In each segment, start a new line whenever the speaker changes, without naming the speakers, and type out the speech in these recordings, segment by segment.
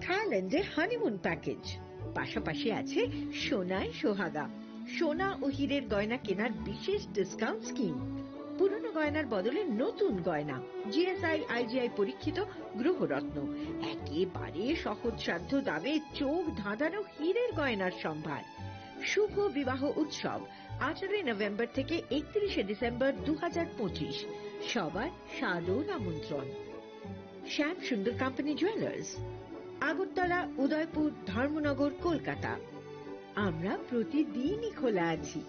থাইল্যান্ডে honeymoon package, পাশাপাশি আছে সোনায় সোহাগা, সোনা ও হীরের গয়না কেনার বিশেষ ডিসকাউন্ট স্কিম, পুরনো গয়নার বদলে নতুন গয়না, জিএসআই আইজিআই পরীক্ষিত গ্রহরত্ন, একেবারে সহজসাধ্য দামে চোখ ধাঁধানো হীরের গয়নার সম্ভার। শুভ বিবাহ উৎসব 18 নভেম্বর থেকে 31 ডিসেম্বর 2025, সবার সাদর আমন্ত্রণ। শ্যাম সুন্দর কোম্পানি জুয়েলার্স, আগরতলা, উদয়পুর, ধর্মনগর, কলকাতা। আমরা প্রতিদিনই খোলা আছি।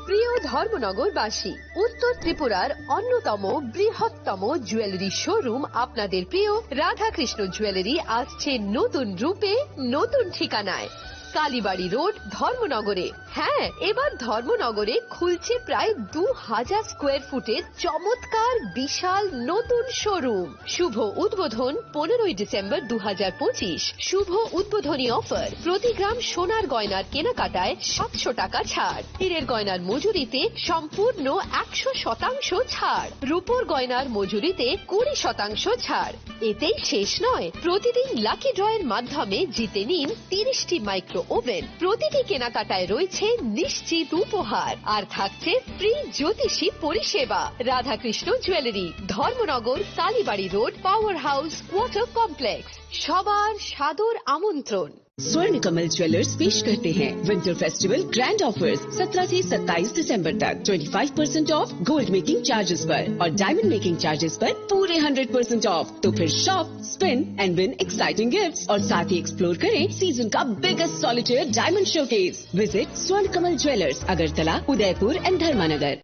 প্রিয় ধর্মনগরবাসী, উত্তর ত্রিপুরার অন্যতম বৃহত্তম জুয়েলারি শোরুম আপনাদের প্রিয় রাধাকৃষ্ণ জুয়েলারি আসছে নতুন রূপে, নতুন ঠিকানায়, কালীবাড়ি রোড, ধর্মনগরে। হ্যাঁ, এবার ধর্মনগরে খুলছে প্রায় 2000 স্কোয়ার ফুটের চমৎকার বিশাল নতুন শোরুম। শুভ উদ্বোধন 15 ডিসেম্বর 2025। শুভ উদ্বোধনী অফার, প্রতি গ্রাম সোনার গয়নার কেনাকাটায় 700 টাকা ছাড়, হীরের গয়নার মজুরিতে সম্পূর্ণ 100% ছাড়, রূপোর গয়নার মজুরিতে 20% ছাড়। এতেই শেষ নয়, প্রতিদিন লাকি ড্রয়ের মাধ্যমে জিতে নিন 30টি মাইক্রো ওভেন। প্রতিটি কেনাকাটায় রয়েছে নিশ্চিত উপহার, আর থাকছে ফ্রি জ্যোতিষী পরিষেবা। Radhakrishna jewellery, Dharmanagar, Kalibari road, power house water complex. সবার সাদর আমন্ত্রণ।
स्वर्ण कमल ज्वेलर्स पेश करते हैं विंटर फेस्टिवल ग्रैंड ऑफर्स 17 से 27 दिसंबर तक 25% ऑफ गोल्ड मेकिंग चार्जेस पर और डायमंड मेकिंग चार्जेस पर पूरे 100% ऑफ। तो फिर shop, spin and win exciting gifts और साथ ही एक्सप्लोर करें सीजन का biggest solitaire diamond showcase. Visit Swarna Kamal jewellers, Agartala, Udaipur and Dharmanagar.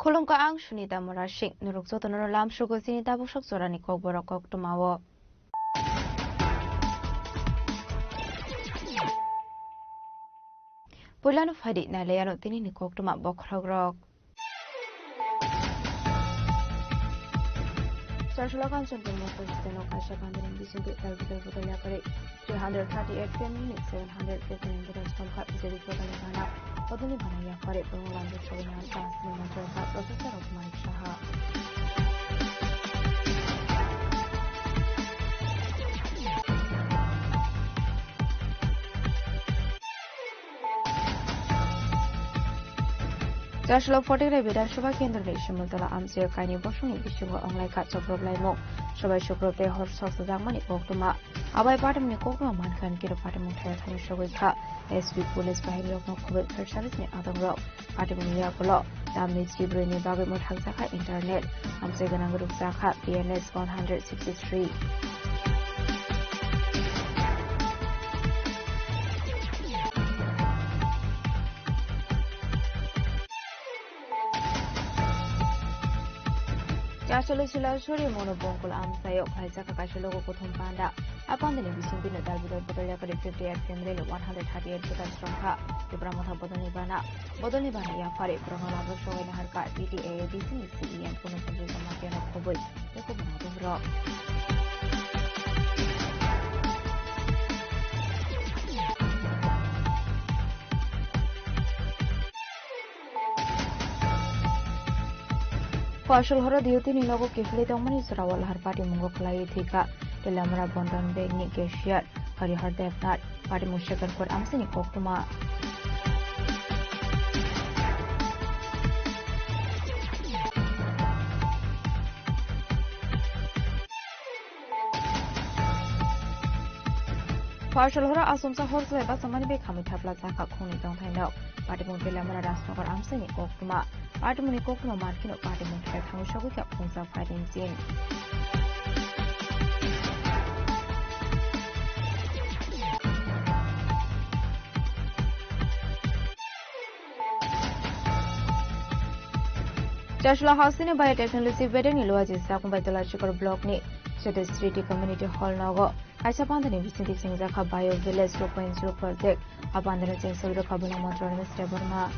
Kolongka ang sunita morashik nurukso tonolam shugo sinita bushok zorani kok borok kok tumawo. Pulano fadi na leyano tini ni kok tuma bokragrok. Sarshulakan suntin mo positano kasha kandirin bisunti talbital butolya kare 338 minutes 715 minutes from kat bisari butolya Podoni banaya kare pengulang bersamaan pas memanfaatkan prosesor otomatis Shaha. Jaslok 40 বিধানসভা কেন্দ্রের শিমুলতলা আমসে কাইনি বসুনি বিশ্বভ অংলাইকা চক্রবলাইমো সবাই শুক্রতে হরসক জাংমানি কোকটুমা আবাই পাটমনি কোকটুমা মানখান কিরো পাটমনি থায় থামি সগৈখা SP police বাহিনী রকম খবর fur সার্ভিসনি আদংরক পাটমনি ইয়াকল দামনি জিব্রনি বাগে মোথাক জাখা internet আমসে গনাং রুক জাখা PNS 163 Asolo sila suri mono bongkol amsayo kaisa kakasilo ko kuthum panda apan dini bising pino dalbidor botolya kare 58 femrele 138 botal strongha tibra motha bodoni bana ya fare prangala boshoy nahar ka TTA DCCEM puno sanjay samakena khoboi eko bana dongro Fasal hora diuti ni logo kifli tongmani Sarawal Harpati Mungo Klai Thika Telamara Bondan Bank ni Cashier Harihar Devnat Parti Musyakan Kor Amsini Koktuma Fasal hora asumsa horse leba samani be kami thapla chaka khoni tong thainok Parti Mun Telamara Rasnakar Amsini Koktuma Parti Muni Koktuma Markino Parti Mun Thai Thamu Shogika Phungsa Fighting Scene Charshula Housing Biotechnology Vetting Luaji Sakun Biological Block ni State Street Community Hall Nago Aisa Pandani Vicente Singzaka Bio Village 2.0 project Apandana Sensor Kabula Motor Mr. Burma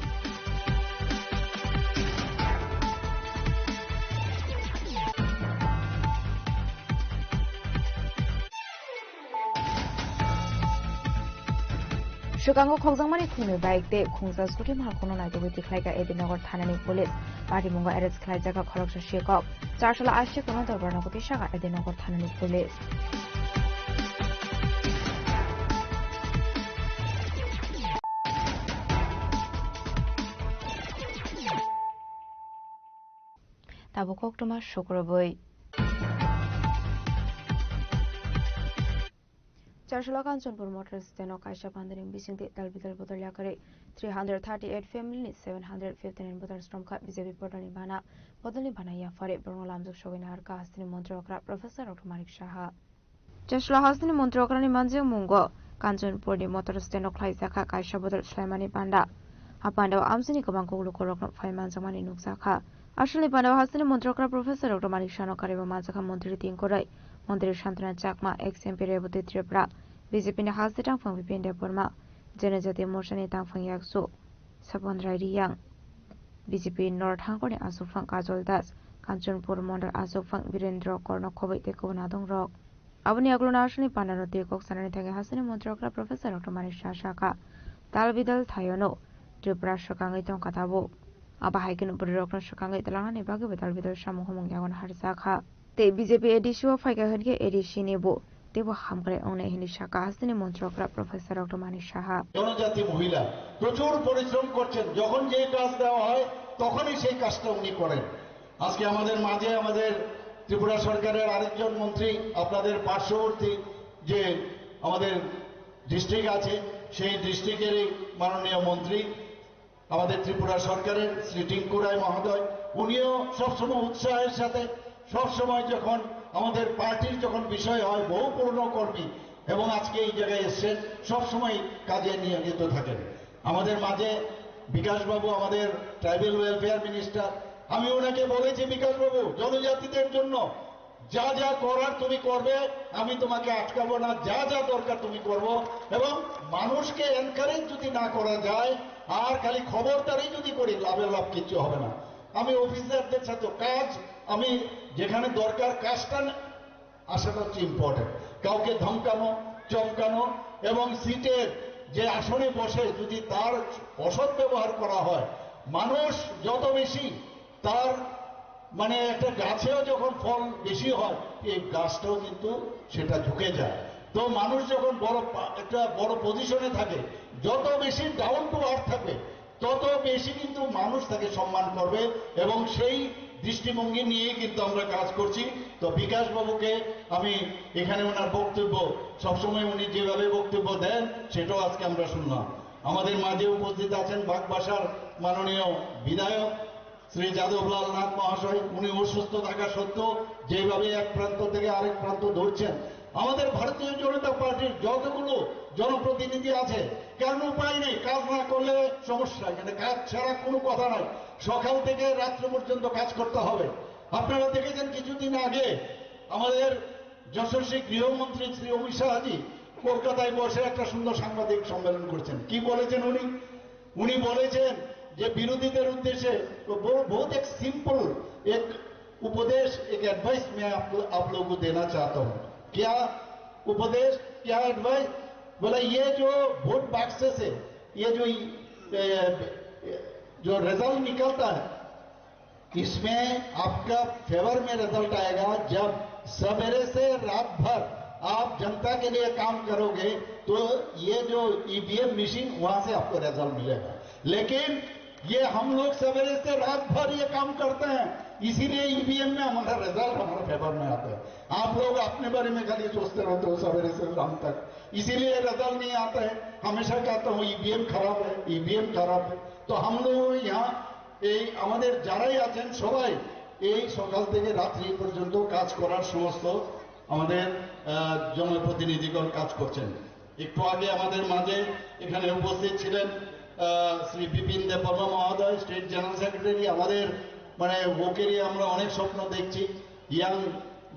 Shukango Khogzangmani Khunu Baikte Khungsa Suti Makono Nai Dobi Tiklaika Edinagar Thanani Police Party Munga Arrest Khlaijaka Khoroksa Shekok Charshula Ashik Kono Darbarna Kotishaka Edinagar Thanani Police Tabukok Tuma Shukraboi Charshula Kanchanpur Motors Steno Kaisha Pandaring Bisingti Dalbidal Botolyakare 338 family 759 Botars from BJP Botani Bana Botani Bana Yafare Bernolamzuk Shoginar Kastini Montrokra Professor Dr. Manik Shaha Charshula Hastini Montrokrani Manze Mungo Kanchanpur di Motors Steno Klaisaka Kaisha Botal Shlaimani Panda Apanda Amsini Kabanko Lukorok Faiman Zamani Nuksaka Ashli Panda Hastini Montrokra Professor Dr. Manik Shano Kariba Mazaka Montri Tinkorai Montri Shantana Chakma ex-MP Reboti Tripura BJP ni Hasti Tangfang Vipinde Burma Janajati Moshani Tangfang Yaksu Sabon Rairi Yang BJP North Hangkoni Asufang Kajol Das Kanchanpur Mondal Asufang Virendra Korno Kobai Teko Nadong Rock Abuni Agluna Ashni Pandano Tekok Sanani Tangi Hastini Montrokra Professor Dr. Manik Shashaka Dalbidal Thayono Tripura Shokangai Tongkatabo Aba Haikin Burokno Shokangai Talangani Bagi Dalbidal Shamuhumung Yagon Harsaka Te BJP edisho Faika Henke edishinibo Devo Hamgre One Hinishaka Hastini Montrokra Professor Dr. Manik Shaha
জনজাতি মহিলা প্রচুর পরিশ্রম করছেন যখন যে কাজ দেওয়া হয় তখনই সেই কাজটা উনি করেন আজকে আমাদের মাঝে আমাদের ত্রিপুরা সরকারের আরেকজন মন্ত্রী আপনাদের পার্শ্ববর্তী যে আমাদের ডিস্ট্রিক্ট আছে সেই ডিস্ট্রিক্টের মাননীয় মন্ত্রী আমাদের ত্রিপুরা সরকারের শ্রী টিঙ্কু রায় মহোদয় উনিও সবসময় উৎসাহের সাথে সব সময় যখন আমাদের পার্টির যখন বিষয় হয় বহু পুরনো কর্মী এবং আজকে এই জায়গায় এসেছেন সব সময় কাজে নিয়োজিত থাকেন আমাদের মাঝে বিকাশ বাবু আমাদের ট্রাইবাল ওয়েলফেয়ার মিনিস্টার আমি ওনাকে বলেছি বিকাশ বাবু জনজাতিদের জন্য যা যা করার তুমি করবে আমি তোমাকে আটকাবো না যা যা দরকার তুমি করবো এবং মানুষকে এনকারেজ যদি না করা যায় আর খালি খবরদারি যদি করি লাভের লাভ কিছু হবে না আমি অফিসারদের সাথে কাজ আমি যেখানে দরকার কাজটা আসাটা হচ্ছে ইম্পর্টেন্ট কাউকে ধমকানো চমকানো এবং সিটের যে আসনে বসে যদি তার অসৎ ব্যবহার করা হয় মানুষ যত বেশি তার মানে একটা গাছেও যখন ফল বেশি হয় এই গাছটাও কিন্তু সেটা ঝুঁকে যায় তো মানুষ যখন একটা বড় পজিশনে থাকে যত বেশি ডাউন টু আর্থ থাকে তত বেশি কিন্তু মানুষ তাকে সম্মান করবে এবং সেই দৃষ্টিভঙ্গি নিয়ে কিন্তু আমরা কাজ করছি তো বিকাশ বাবুকে আমি এখানে ওনার বক্তব্য সবসময় উনি যেভাবে বক্তব্য দেন সেটাও আজকে আমরা শুনলাম আমাদের মাঝে উপস্থিত আছেন বাগবাসার মাননীয় বিধায়ক শ্রী যাদবলাল নাথ মহাশয় উনি অসুস্থ থাকা সত্ত্বেও যেভাবে এক প্রান্ত থেকে আরেক প্রান্ত ধরছেন আমাদের ভারতীয় জনতা পার্টির যতগুলো জনপ্রতিনিধি আছে কারণ উপায় নেই কাজ না করলে সমস্যা এখানে কাজ ছাড়া কোনো কথা নাই সকাল থেকে রাত্র পর্যন্ত কাজ করতে হবে আপনারা দেখেছেন কিছুদিন আগে আমাদের যশস্বী গৃহমন্ত্রী শ্রী অমিত শাহজি কলকাতায় বসে একটা সুন্দর সাংবাদিক সম্মেলন করছেন কি বলেছেন উনি বলেছেন যে বিরোধীদের উদ্দেশ্যে बहुत एक सिंपल एक उपदेश एक एडवाइस मैं आप लोगों को देना चाहता हूं क्या उपदेश क्या एडवाइस बोला ये जो वोट बॉक्स से ये जो रिजल्ट निकलता है इसमें आपका फेवर में रिजल्ट आएगा जब सवेरे से रात भर आप जनता के लिए काम करोगे तो ये जो ईवीएम मशीन वहां से आपको रिजल्ट मिलेगा लेकिन ये हम लोग सवेरे से रात भर ये काम करते हैं इसीलिए ईवीएम में हमारा रिजल्ट हमारे फेवर में आता है आप लोग अपने बारे में खाली सोचते रहते हो सवेरे से शाम तक इसीलिए रिजल्ट नहीं आता है हमेशा कहता हूँ ईवीएम खराब है तो हम लोग यहाँ এই আমাদের যারাই আছেন সবাই এই সকাল থেকে রাত্রি পর্যন্ত কাজ করার সমস্ত আমাদের জনপ্রতিনিধিগণ কাজ করছেন একটু আগে আমাদের মাঝে এখানে উপস্থিত ছিলেন শ্রী বিপিন দেববর্মা মহোদয় স্টেট জেনারেল সেক্রেটারি আমাদের মানে ওকে নিয়ে আমরা অনেক স্বপ্ন দেখছি, ইয়াং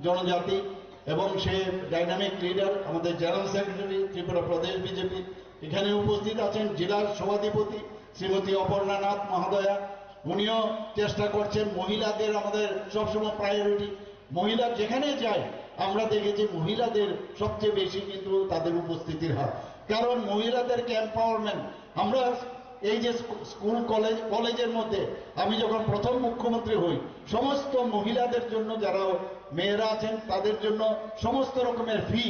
জনজাতি, এবং সে ডাইনামিক লিডার, আমাদের জেনারেল সেক্রেটারি ত্রিপুরা প্রদেশ বিজেপি। এখানে উপস্থিত আছেন জেলার সভাধিপতি শ্রীমতী অপর্ণা নাথ মহোদয়া, উনিও চেষ্টা করছেন। মহিলাদের আমাদের সবসময় প্রায়োরিটি, মহিলা যেখানে যায় আমরা দেখেছি মহিলাদের সবচেয়ে বেশি কিন্তু তাদের উপস্থিতির হার, কারণ মহিলাদেরকে এম্পাওয়ারমেন্ট। আমরা এই যে স্কুল কলেজের মধ্যে আমি যখন প্রথম মুখ্যমন্ত্রী হই, সমস্ত মহিলাদের জন্য যারা মেয়েরা আছেন তাদের জন্য সমস্ত রকমের ফি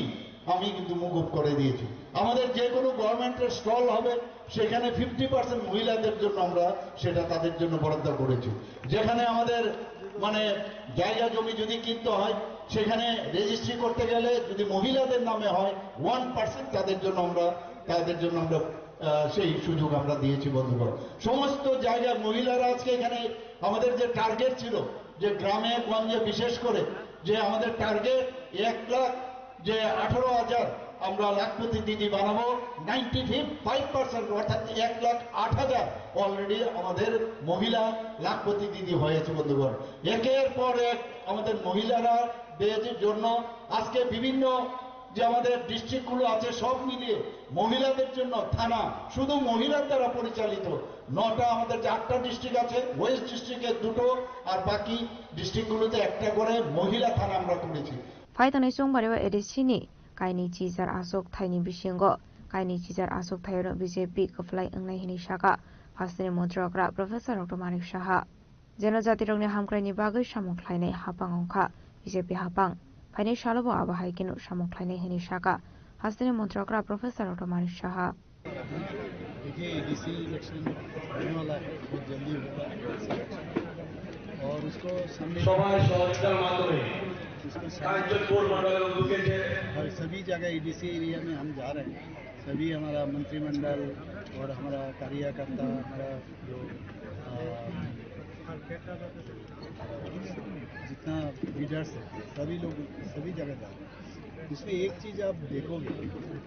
আমি কিন্তু মুকুব করে দিয়েছি। আমাদের যে কোনো গভর্নমেন্টের স্টল হবে সেখানে 50% মহিলাদের জন্য আমরা সেটা তাদের জন্য বরাদ্দ করেছি। যেখানে আমাদের মানে জায়গা জমি যদি কিনতে হয় সেখানে রেজিস্ট্রি করতে গেলে যদি মহিলাদের নামে হয় 1% তাদের জন্য আমরা সেই সুযোগ আমরা দিয়েছি বন্ধুগণ। সমস্ত জায়গায় মহিলারা আজকে এখানে আমাদের যে টার্গেট ছিল যে গ্রামে গঞ্জে বিশেষ করে যে আমাদের টার্গেট 1,18,000 আমরা লাখপতি দিদি বানাবো, 95% অর্থাৎ 1,08,000 অলরেডি আমাদের মহিলা লাখপতি দিদি হয়েছে বন্ধুগণ। একের পর এক আমাদের মহিলারা দেশের জন্য আজকে বিভিন্ন যে আমাদের ডিস্ট্রিক্টগুলো আছে সব মিলিয়ে মহিলাদের জন্য থানা শুধু মহিলার দ্বারা পরিচালিত 9টা, আমাদের যে 8টা ডিস্ট্রিক্ট আছে, ওয়েস্ট ডিস্ট্রিক্টে 2টো আর বাকি ডিস্ট্রিক্টগুলোতে একটা করে মহিলা থানা আমরা করেছি।
ফাইতনে সংবারেও এডিসিনি কাইনি চিজার আসক থাইনি বিশিঙ্গ কাইনি চিজার আসক থাইনো বিজেপি কফলাই अंगनाय हिनि शाखा फास्टनि मन्त्रकरा प्रोफेसर डॉक्टर मानिक साहा जनजाति रंगनि हामख्रायनि बागै सामुख्लायनाय हापां अंखा बिजेपि हापां फाइनाय सालबो आबाहाय किनु सामुख्लायनाय हिनि शाखा फास्टनि मन्त्रकरा प्रोफेसर डॉक्टर मानिक साहा।
देखिए एडीसी इलेक्शन होने वाला है, बहुत जल्दी होगा और उसको सामने और सभी जगह एडीसी एरिया में हम जा रहे हैं। सभी हमारा मंत्रिमंडल और हमारा कार्यकर्ता, हमारा जो जितना लीडर्स है सभी लोग सभी जगह जा रहे हैं। इसमें एक चीज़ आप देखोगे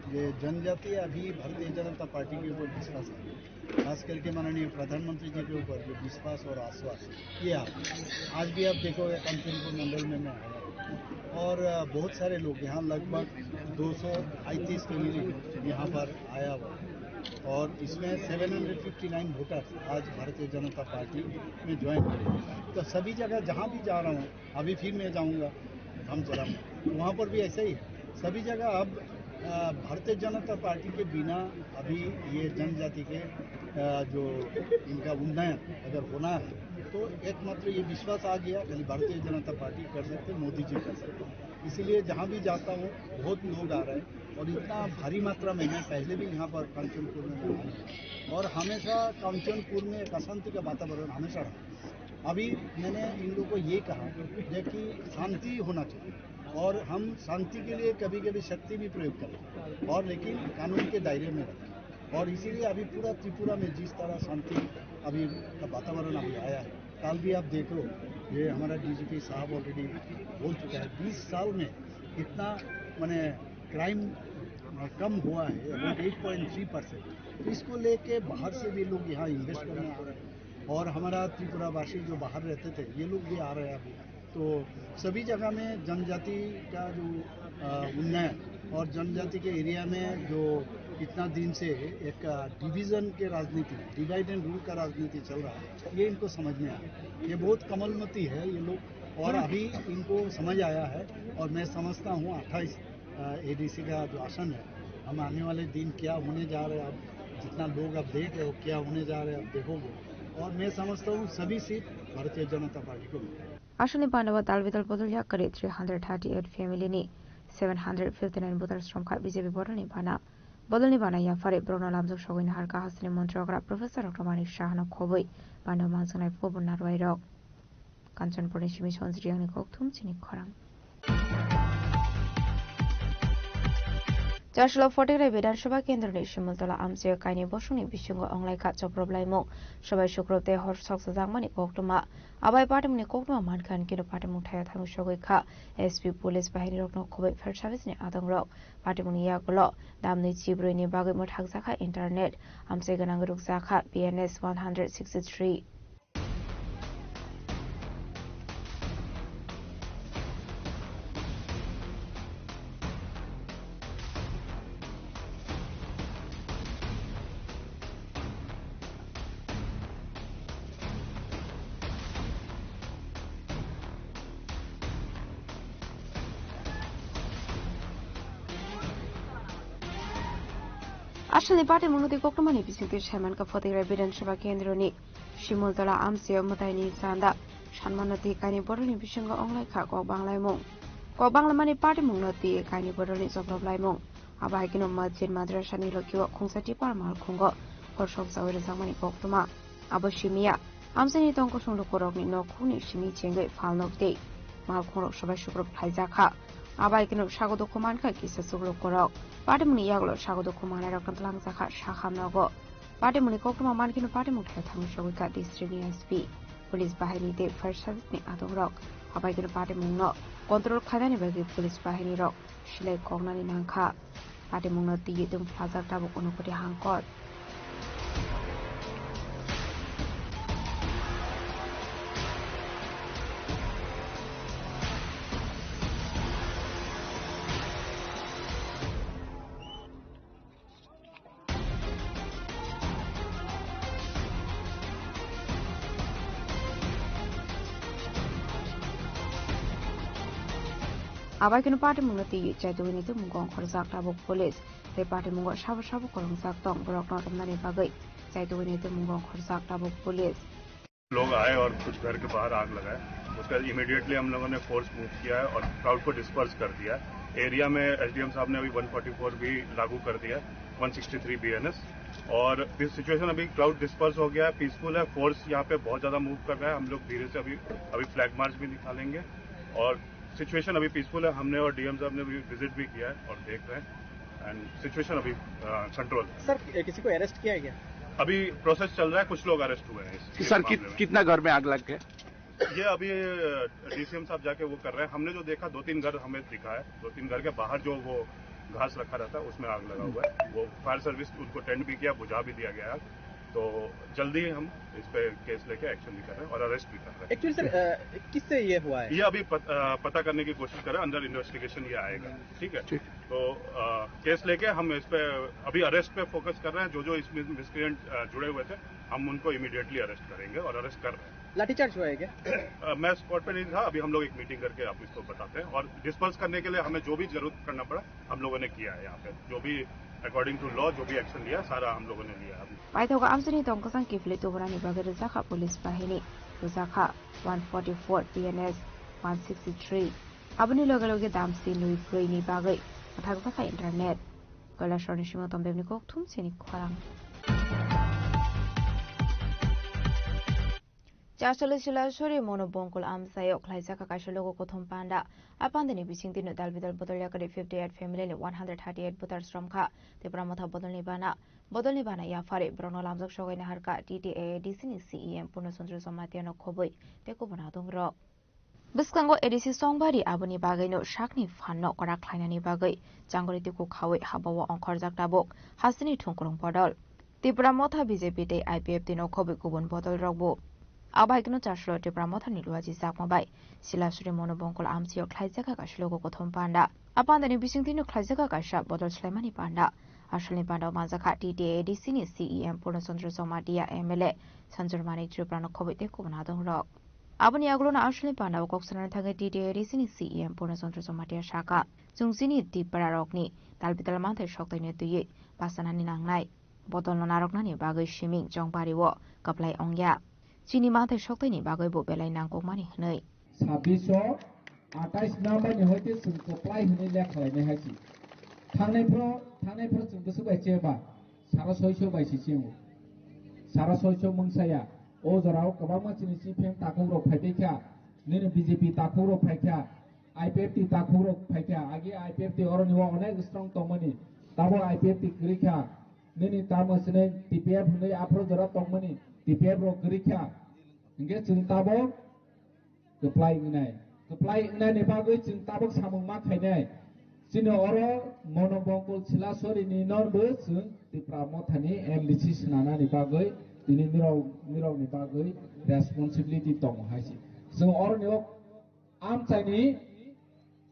कि जनजाति अभी भारतीय जनता पार्टी के ऊपर विश्वास है, खास करके माननीय प्रधानमंत्री जी के ऊपर जो विश्वास और आश्वास ये आज भी आप देखोगे कंचनपुर मंडल में मैं आया और बहुत सारे लोग यहाँ लगभग 235 फैमिली यहाँ पर आया हुआ और इसमें 759 वोटर्स आज भारतीय जनता पार्टी में ज्वाइन करें। तो सभी जगह जहाँ भी जा रहा हूँ, अभी फिर मैं जाऊँगा धामचरा में, वहाँ पर भी ऐसा ही सभी जगह अब भारतीय जनता पार्टी के बिना अभी ये जनजाति के जो इनका उन्नयन अगर होना है तो एकमात्र ये विश्वास आ गया खाली भारतीय जनता पार्टी कर सकते, मोदी जी कर सकते। इसीलिए जहाँ भी जाता हूँ बहुत लोग आ रहे हैं और इतना भारी मात्रा में मैं पहले भी यहाँ पर कंचनपुर में आया और हमेशा कंचनपुर में एक अशांति का वातावरण हमेशा रहा। अभी मैंने इन लोगों को ये कहा कि शांति होना चाहिए और हम शांति के लिए कभी कभी शक्ति भी प्रयोग करें और लेकिन कानून के दायरे में रखें और इसीलिए अभी पूरा त्रिपुरा में जिस तरह शांति अभी का वातावरण अभी आया है, कल भी आप देखो ये हमारा डीजीपी साहब ऑलरेडी बोल चुका है 20 साल में इतना माने क्राइम कम हुआ है अबाउट 8.3%। तो इसको लेके बाहर से भी लोग यहाँ इन्वेस्ट करने आ रहे हैं और हमारा त्रिपुरावासी जो बाहर रहते थे ये लोग भी आ रहे हैं अभी। तो सभी जगह में जनजाति का जो उन्नयन और जनजाति के एरिया में जो इतना दिन से एक डिवीज़न के राजनीति, डिवाइड एंड रूल का राजनीति चल रहा है, ये इनको समझ में आया। ये बहुत कमलमती है ये लोग और अभी इनको समझ आया है और मैं समझता हूँ 28 एडीसी का जो आसन है, हम आने वाले दिन क्या होने जा रहे हैं, अब जितना लोग अब देख रहे हो क्या होने जा रहे हैं आप देखोगे और मैं समझता हूँ सभी सीट भारतीय जनता पार्टी को मिलेगी।
आसननि पांडवा दालबिदल बदलिया करे 338 फैमिलीनि 759 voters stromkha BJP बदलनि बाना याफारे ब्रौना लामजों सगैनो हारका हासनि मन्त्रकरा प्रोफेसर डॉक्टर मानिक साहानो खबै बान्दा मांजनाय फबन नारवाइरक कांचनपुरनि सिमी सन्ज्रियानि कक्थुम चिनि खरां Jarshala Fortigrai Vidansabha Kendrani Shimultala Amse Kaini Bosuni Bishingo Anglaika Choproblaimu Shabai Shukrote Hor Soksa Zangmani Koktuma Abai Partimni Koktuma Mankan Kino Partimu Thaya Thangu Shogoika SP Police Bahini Rokno Kobai Fair Service ni Adangrok Partimuni Yagulo Damni Chibru ni Bagai Mothak Zaka Internet Amse Ganangruk Zaka BNS 163 Ashalni party mungnuti koktomani bisingti chairman ka Fotigra Vidansabha Kendroni Shimultala Amsio Mutaini Sanda Shanmanati Kani Boroni Bishinga Onglai Kha Kok Banglaimung Kok Banglamani party mungnuti Kani Boroni Sobroblaimung Abahikino Masjid Madrasani Lokiwa Khungsati Parmal Khungo Korshok Sawir Zamani Koktoma Aboshimia Amsani Tongko Shunglu Korokni No Khuni Shimi Chenge Falnokti Mal Khorok Shabai Shukrop Haizakha Abahikino Shagodo Kumanka Kisa Suglu Korok Partimuni Yaglo Shagodo Kumana Rakantlang Zakha Shahamnago Partimuni Koktoma Mankino Partimuk Thamshawika District SP Police Bahini De First Service Ni Adorok Abahikino Partimungno Control Khanani Bagi Police Bahini Rok Shile Kognani Nangkha Partimungno Tiyidum Fazak Tabuk Unukoti Hangkot Abahikino Partimungno Tiyi Chaiduni Tu Mungong Khorzak Tabuk Police Te Partimungo Shabu Shabu Korong Zaktong Borok Notamnani Bagai Chaiduni Tu Mungong Khorzak Tabuk Police
लोग आए और कुछ घर के बाहर आग लगाए उसके बाद इमीडिएटली हम लोगों ने फोर्स मूव किया है और क्राउड को डिस्पर्स कर दिया एरिया में एसडीएम साहब ने अभी 144 भी लागू कर दिया 163 बीएनएस और इस सिचुएशन अभी क्राउड डिस्पर्स हो गया है पीसफुल है फोर्स यहाँ पे बहुत ज्यादा मूव कर रहा है हम लोग धीरे से अभी फ्लैग मार्च भी निकालेंगे और सिचुएशन अभी पीसफुल है हमने और डीएम साहब ने भी विजिट भी किया है और देख रहे हैं एंड सिचुएशन अभी कंट्रोल सर किसी को अरेस्ट किया है क्या अभी प्रोसेस चल रहा है कुछ लोग अरेस्ट हुए हैं
सर कितना घर में आग लग गया
ये अभी डीसीएम साहब जाके वो कर रहे हैं हमने जो देखा 2-3 घर हमें दिखा है 2-3 घर के बाहर जो वो घास रखा रहता है उसमें आग लगा हुआ है वो फायर सर्विस उनको टेंड भी किया बुझा भी दिया गया तो जल्दी हम इस पे केस लेके एक्शन भी कर रहे हैं और अरेस्ट भी कर रहे हैं
एक्चुअली सर किससे ये हुआ है
ये अभी पता करने की कोशिश कर रहे हैं अंडर इन्वेस्टिगेशन ये आएगा ठीक है तो केस लेके हम इस पे अभी अरेस्ट पे फोकस कर रहे हैं जो इसमें मिसक्रिएंट जुड़े हुए थे हम उनको इमीडिएटली अरेस्ट करेंगे और अरेस्ट कर रहे हैं
लाठीचार्ज हुआ है क्या
मैं स्पॉट पे नहीं था अभी हम लोग एक मीटिंग करके आप इसको बताते हैं और डिस्पर्स करने के लिए हमें जो भी जरूरत करना पड़ा हम लोगों ने किया है यहाँ पे जो भी अकॉर्डिंग टू लॉ जो भी एक्शन लिया सारा हम लोगों ने लिया है
Paithoga Amsani Tongkasang Kifli Tuburani Bagari Zakha Police Bahini Zakha 144 PNS 163 Abuni Logalogi Damsi Nui Pruini Bagai Mathagzaka Internet Galashoni Shimotom Bevnikok Tum Sini Kwarang Chasole Silashuri Monobongkul Amsayo Klaisaka Kashalogo Kotom Panda Apandani Bisingtino Dalvidal Bodolyakari 58 family 138 Butar Stromka the Bramata Bodolni Bana Bodolni Bana Yafari Brono Lamzak Shogani Harka TTA Disney CEM Punosundru Somatiano Koboi Tekubana Dongro Biskango Edisi Songbari Abuni Bagino Shakni Fano Kora Klainani Bagai Jangoriti Kukawi Habawa on Korzak Tabok Hasini Tunkurung Bodol the Bramota BJP Day IPF Dino Kobi Kubun Bodol Rogbo Abahikino Chashlo de Bramota Niluaji Zakmabai Silashuri Monobongkul Amsio Klaizaka Kashlogo Kotom Panda Apandani Bisingtino Klaizaka Kasha Bodol Slemani Panda Ashley Panda Mazaka TTA Disney CEM Punosundru Somatia MLA Sanjurmani Jubrano Kobi Kubunadong Rock Abuni Agrona Ashley Panda Coxana Taga TTA Disney CEM Punosundru Somatia Shaka Zungsini Tipararokni Dalbitalamante Shoktani Tuyi Pasanani Nangnai Bodol Naroknani Bagai Shiming Jongbari Wo Kaplai Ongya Chini Mate Shoktani Bagai Bo Belai Nangko Mani Hnei
2628 नाम्बारनि हयते जोंखौ ply होनाय लेखालायनाय हायसि थांनायफोर जों गोसो बायसेबा सारा 600 बायसिसिम सारा 600 मंसाया ओजराव गोबां मानसिनि सिफेम ताखौरो फायदैखा nano BJP ताखौरो फायखा IPFT ताखौरो फायखा आगे आईपीएफटी अरनिवा अनेक स्ट्रं तमनि ताबो आईपीएफटी ग्रिखा नैनि तामसने टीपीएफ होनाय आफ्रो जरा तमनि टीपीएफ रो ग्रिखा इंगे जों Tabo Keplai nai bagai jeng tabok samung makai nai. Sini oro monobongkul silasori ni non be jeng di pramothani MDC senana ni bagai ini mirau ni bagai responsibility tong haisi. Jeng oro ni ok am cai ni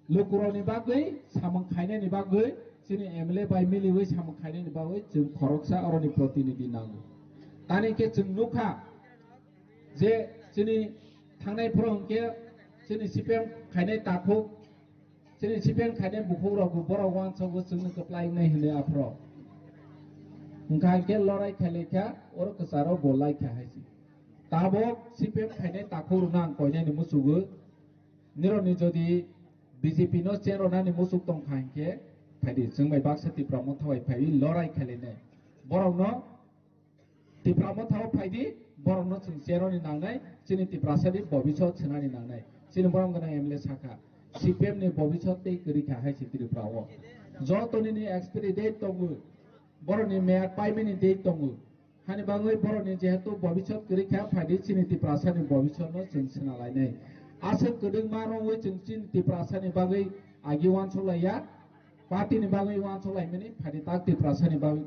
lukuro ni bagai samung kainai ni bagai sini MLA by miliwe samung kainai ni bagai jeng koroksa oro ni protinidi nangu. Tani ke jeng nuka je sini थांनाय फोरावके जोंनि सिपें खायनाय ताखौ जोंनि सिपें खायनाय बुखौराव बराव वानसावबो जोंनो गोप्लायनाय होनो आफ्राव Ngkaike lorai khalekha or kesaro bolai khaisi. Tabok CPM khaine takurunang koine ni musugu. Niro ni jodi BJP no cherona ni musuk tong khaike phaidi jengbai baksati pramothawai phai lorai khalene. Borok no tipramothawai phaidi borok no chung cheroni nangnai chini tiprasadi bobisho chnani nangnai. Chini borok gana MLA Saka CPM ni bobisho tei kri khaisi triprao. Jotoni ni expiry date tongu boroni meya paimeni date tongu. Hani bangoi boroni jehetu bobisho kri kha phaidi chini tiprasani bobisho no chung chnalainai. Asal kedeng marong chung chini tiprasani bagai agi wansolaya parti ni bagai wansolai meni phaidi tak tiprasani bagai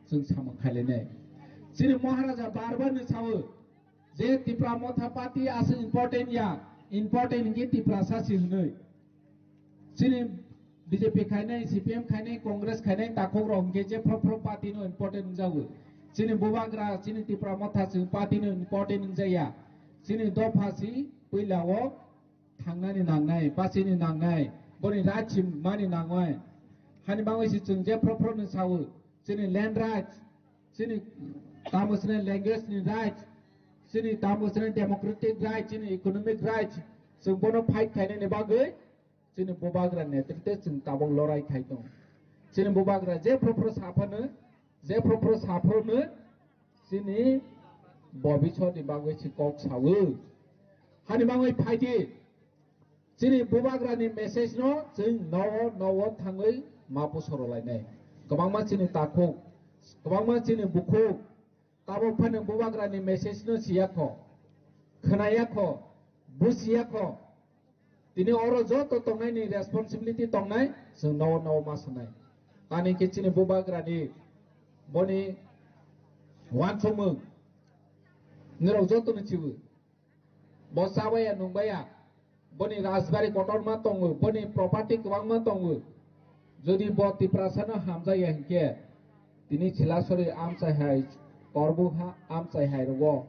chung samang khailene. Chini Maharaja barbar ni sawo je tipramotha parti as important ya important ngi tiprasa sinoi. Chini BJP khainai CPM khainai Congress khainai takok rong ge je pro party no important jago. Chini bubagra chini tipramotha chung party no important jaya. Chini dofasi puilao thangnani nangnai pasini nangnai boni rachim mani nangnai. Hani bangoi si chung je pro ni sawo. Chini land rights chini tamusne language ni rights chini tamusne democratic rights chini economic rights chung bono fight khainai ni bagai chini bubagra netritwe chung tabok lorai khaitong. Chini bubagra je pro saphano chini bobisho ni bagai si kok sawo. Hani bangoi phaidi chini bubagra ni message no chung nawo thangoi mapu sorolainai. Kabangma chini takok kabangma chini bukhok tabok phane bubagra ni message no siyakho khnayakho busiyakho tini oro joto tongnai ni responsibility tongnai chung nawo masanai. Tani ke chini bubagra ni boni wansomung nirok joto ni chibu bosabaya nungbaya boni rasbari kotorma tongu boni property kwangma tongu jodi bo tiprasana hamjaya hingke tini chilasori amchai hai korbuha amchai hai ro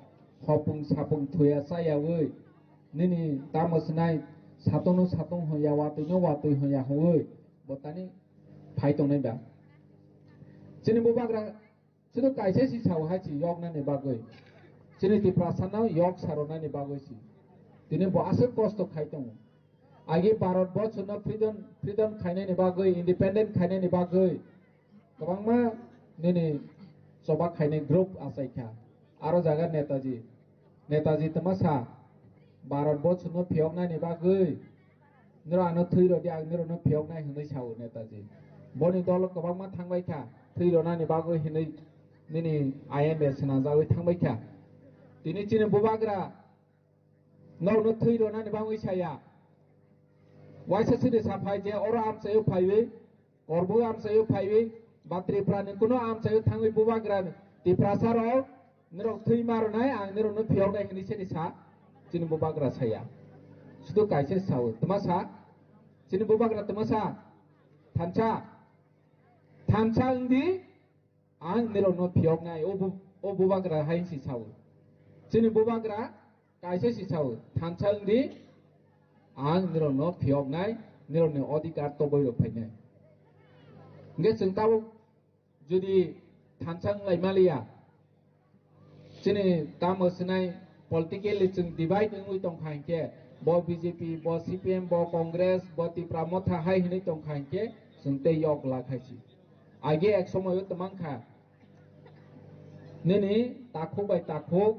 hopung sapung thuya sayawoi nini tamasnai satong hoya watoi hoya hoi botani phaitong nai ba. Chini bubagra chido kaise si saw ha chi yok na ne bagoi chini tiprasana yok sarona ni bagoi si tini bo asal kosto khaitong agi Bharat Borsh no freedom khainai ni bagoi independent khainai ni bagoi kabangma nini soba khainai group asaikha aro jaga Netaji tamasa Bharat Borsh no phiyokna ni bagoi niro ano thuiro dia niro no phiyokna hinai sawo Netaji boni dol kabangma thangbai kha thuiro na ni bagoi hinai nini IMS na jagoi thangbai kha tini chini bubagra no thuiro na ni bagoi saya waisa sini saphai je oro amsayo phaiwe korbu amsayo phaiwe batri prani kuno amsayo thangoi bubagra tiprasaro niro thui marnai ang niro no phiyokna hinai seni sa chini bubagra saya sudo kaise sawo tamasa chini bubagra tamasa thancha indi ang niro no phiyoknai o bubagra hain si sawo chini bubagra kaise si sawo thancha indi ang niro no phiyoknai niro no odikar to boiro phainai nge chung tawo jodi thanchang laimaliya chini tamasnai politically chung divide ngui tong khainke bo BJP bo CPM bo Congress bo tipramotha hai hinai tong khainke sungte yok la khaisi age ek somoy tamangkha nini takho bai takho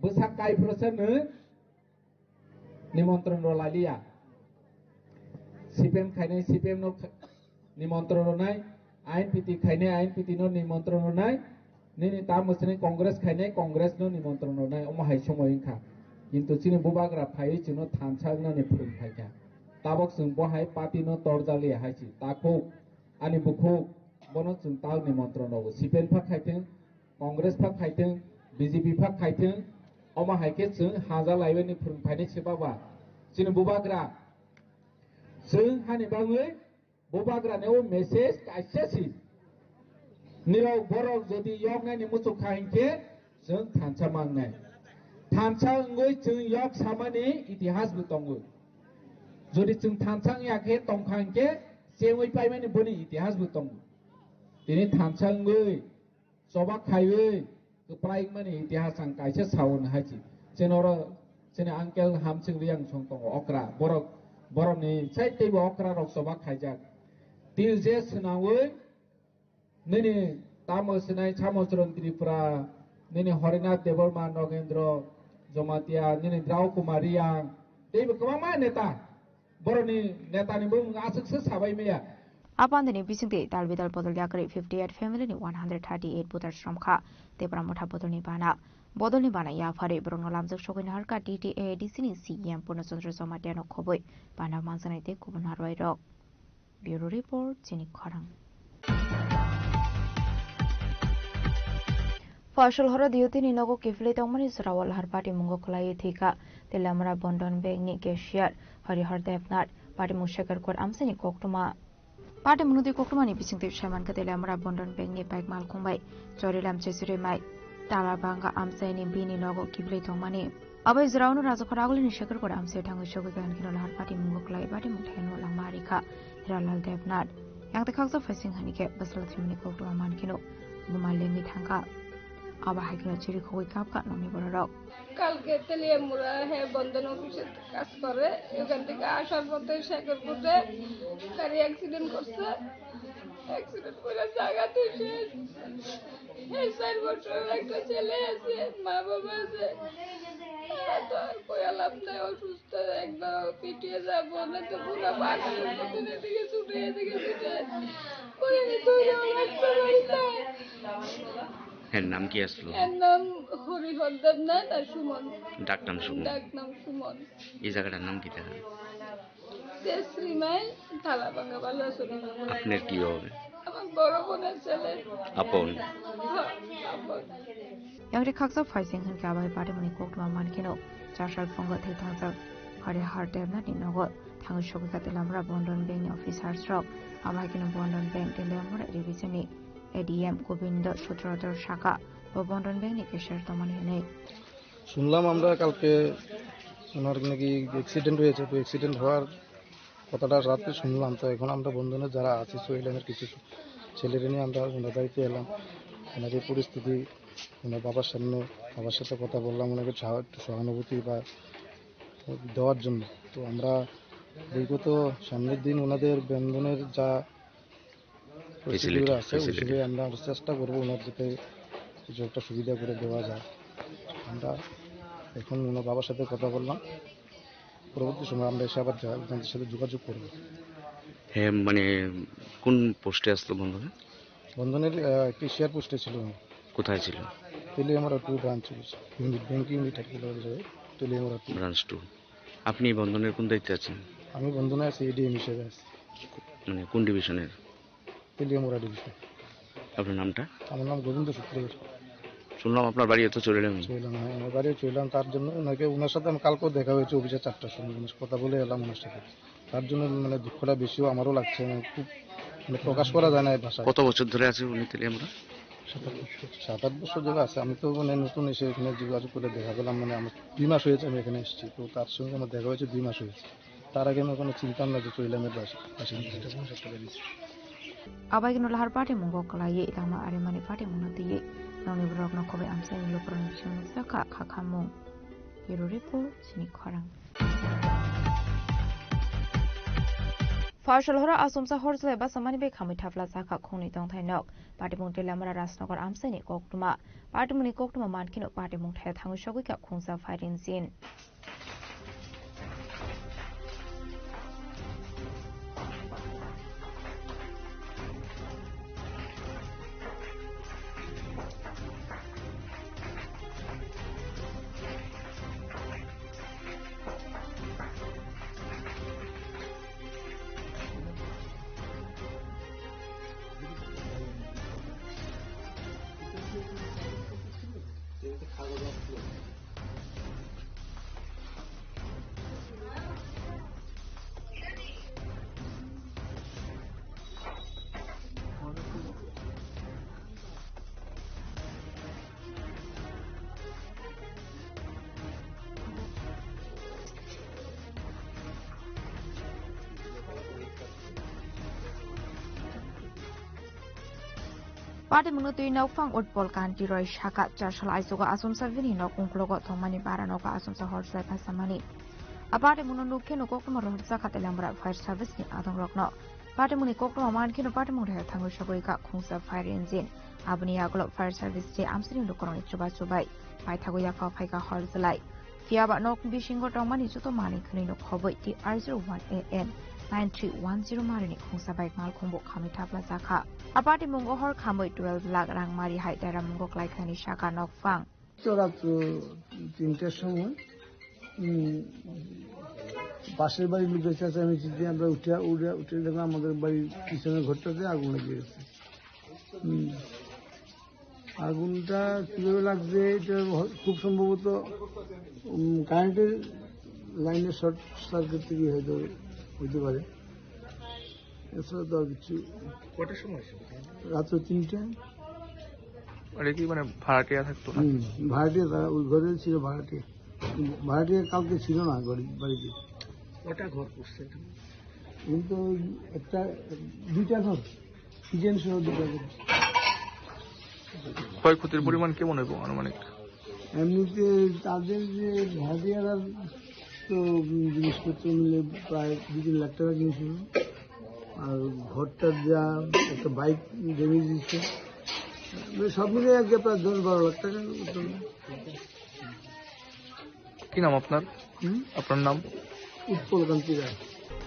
busak kai prosen nimantron ro laliya CPM khainai CPM no nimantron ro nai INPT khainai INPT no nimantron ro nai nini tamusne Congress khainai Congress no nimantron ro nai omo hai somoy kha কিন্তু chini bubagra phai chino thamchang na ne phung phaika tabok chung bo hai party no torjali haisi takho ani bukho bono chung taw ni mantron no CPM phak khaitheng Congress phak khaitheng BJP phak khaitheng oma haike chung haja laiwe ni phung phai ni chebaba chini bubagra chung hani bangoi bubagra ne o message kaise si niro borok jodi yok na ni muchuk khainke chung thancha mangnai thanchang ngoi chung yok samani itihas bu tongu jodi chung thanchang yakhe tongkhangke chengoi paimani boni itihas bu tongu tini thanchang ngoi soba khaiwe keplaik mani itihas sang kaisa saun haji cenora cene angkel hamsing riang songtong okra borok ni sai tebo okra rok soba khaijak til je sunawe nini tamo sunai chamosron tripura nini Harinath Devarman Nagendra Jomatia nini Drau Kumaria tebo kama neta boroni neta ni bung asuk se sabai meya
Apan dini bising te talbidal bodol yakari 58 family ni 138 putar shramkha te pramotha bodol ni bana ya phare brong lamjak shokin harka DTA disini CM Purnachandra Jomatia no khoboi bana mangsanai te kubun harwai rok Bureau Report Chini Kharang Fashal hora diutini nogo kifle tongmani Sarawal Harpati Mungo Kolai Thika Telamra Bondon Bank ni cashier Harihar Devnath Party Mushakar Kor Amsani Koktuma Party Munudi Koktuma ni bising te shaman ka Telamra Bondon Bank ni Paik Mal Kumbai Chorilam Chesure Mai Talabanga Amsani Bini nogo kifle tongmani Abai Zraunu Raja Kharaguli ni Shakar Kor Amse Thangu Shogu Gan Kinol Harpati Mungo Kolai Party Mutheno Langmarika Hiralal Devnath Yang te khaksa facing hanike basal thimni Koktuma Mankino Bumalengi Thangka আবার high court চিরি খবর কাপকা নমি বড়রাও
কালকে তেলিয়ামুড়া হ্যাঁ বন্ধন অফিসে কাজ করে ওখান থেকে আসার পথে শেখরপুরে গাড়ি অ্যাক্সিডেন্ট করছে অ্যাক্সিডেন্ট করে জায়গাতে শেষ এই 4 বছরের একটা ছেলে আছে মা বাবা আছে তো কোয়ালাম না অসুস্থ একদম পিটিয়ে যাবো না তো পুরো বাগানের দিকে ছুটে করে তৈরি হচ্ছে
এর নাম কি আসলো
এর নাম হরিহর দেবনাথ আর সুমন
ডাক নাম
সুমন
এই জায়গাটার নাম কি তাহলে
শ্রীমাই থালাভাঙ্গা বালাসুরি
আপনার কি হবে
আমার বড় বোনের ছেলে
আপন
Yang khaksa faising han ka bai party mani koktuma mankino chashal phonga thai thangsa hare har devna ni nogo thangu shogu ka telamra bondon bank officers rok abai kino bondon bank telamra division ni ADM Govinda সূত্রধর শাখা ও বন্ধন bank নিকে share তমানি নেই
শুনলাম আমরা কালকে ওনার নাকি accident হয়েছে তো accident হওয়ার কথাটা রাতে শুনলাম তো এখন আমরা বন্ধনের যারা আছি সোহেলের কিছু ছেলেরা নিয়ে আমরা ওনার বাড়িতে এলাম ওনার এই পরিস্থিতি ওনার বাবার সাথে কথা বললাম ওনাকে একটু সহানুভূতি বা দেওয়ার জন্য তো আমরা বিগত সামনের দিন ওনাদের বন্ধনের যা প্রসিডিউর আছে ওইভাবে আমরা চেষ্টা করবো ওনার যাতে কিছু একটা সুবিধা করে দেওয়া যায় আমরা এখন ওনার বাবার সাথে কথা বললাম পরবর্তী সময় আমরা এসে আবার আপনাদের সাথে যোগাযোগ করবো
হ্যাঁ মানে কোন পোস্টে আসলো
বন্ধনের একটি শেয়ার পোস্টে ছিল
কোথায় ছিল
Teliamura 2 branch bank unit Teliamura
branch 2 আপনি বন্ধনের কোন দায়িত্বে আছেন
আমি বন্ধনে আছি এডিএম হিসেবে আছি
মানে কোন ডিভিশনের
তেলিয়ামুড়া ডিভিশন
আপনার নামটা
আমার নাম গোবিন্দ সূত্রধর
শুনলাম আপনার বাড়ি তো চলে এলাম
আমার বাড়িও চললাম তার জন্য ওনার সাথে আমি কালকেও দেখা হয়েছে অফিসে 4টার সময় কথা বলে এলাম ওনার সাথে তার জন্য মানে দুঃখটা বেশিও আমারও লাগছে মানে খুব মানে প্রকাশ করা যায় না এই ভাষা
কত বছর ধরে আছে উনি তেলিয়ামুড়া
7-8 বছর ধরে আছে আমি তো মানে নতুন এসে এখানে যোগাযোগ করে দেখা পেলাম মানে আমার 2 মাস হয়েছে আমি এখানে এসেছি তো তার সঙ্গে আমার দেখা হয়েছে 2 মাস হয়েছে তার আগে আমি কোনো চিন্তা না যে চৈলামের
Abai kino lahar party mungo kalaye itama arimani party munati noni brok no kobe amse ni lokron chun saka khakhamu Bureau Report Chini Kharang Fashal hora asumsa horsle ba samani be khami thafla saka khoni tong thai nok party mung telamara rasnagor amse ni koktuma party muni koktuma mankino party mung thai thangu shogui ka khungsa fighting scene Party Munutui no Fang Utpol Kanti Roy Shaka Chashal Isoga Asum Savini no Kunklogo Tomani Baranoka Asum Sahorsa Pasamani. A party Munuki no Kokuma Sakatelambra Fire Service in Adam Rockno. Party Munikokuma Mankin Party Munha Tango Shagoika Kunsa Fire Engine. Abnia Globe Fire Service say Amsterdam Lukoroni Chubai. By Tagoya Faika Horzalai. Fiaba no Bishingo Tomani Sutomani Kunino Koboi T R01AN 9310 Marini Kunsabai Malkumbo Kamita Plazaka. A party Mungo Hor Kamoi 12 Lag Rang Mari Hai Dara Mungo Laikani Shaka Nok Fang.
পাশের বাড়ির লোকের চেঁচামেচি দিয়ে আমরা উঠে দেখলাম আমাদের বাড়ির পিছনের ঘরটাতে আগুন লেগে গেছে। আগুনটা কিভাবে লাগছে এটা খুব সম্ভবত কারেন্টের লাইনের শর্ট সার্কিট থেকে হইতে পারে। এছাড়া তো আর কিছু।
কটার সময়
রাত্র 3টায়।
কি মানে ভাড়াটিয়া থাকতো না?
ভাড়াটিয়া ওই ঘরে ছিল ভাড়াটিয়া। ভাড়াটিয়া কালকে ছিল না বাড়িতে।
কটা ঘর করছে?
কিন্তু দুইটা ঘর, কিচেন সহ দুটা ঘর।
ক্ষয়ক্ষতির পরিমাণ কেমন হবে আনুমানিক?
এমনিতে তাদের যে ভাড়াটিয়ারা তো জিনিসপত্র মিলে প্রায় 2-3 লাখ টাকা কিনেছিল। আর ঘরটার যা একটা বাইক ড্যামেজ দিচ্ছে, সব মিলে আজকে প্রায় 10-12 লাখ টাকা।
কি নাম আপনার? আপনার নাম?
উৎপল কান্তি রায়।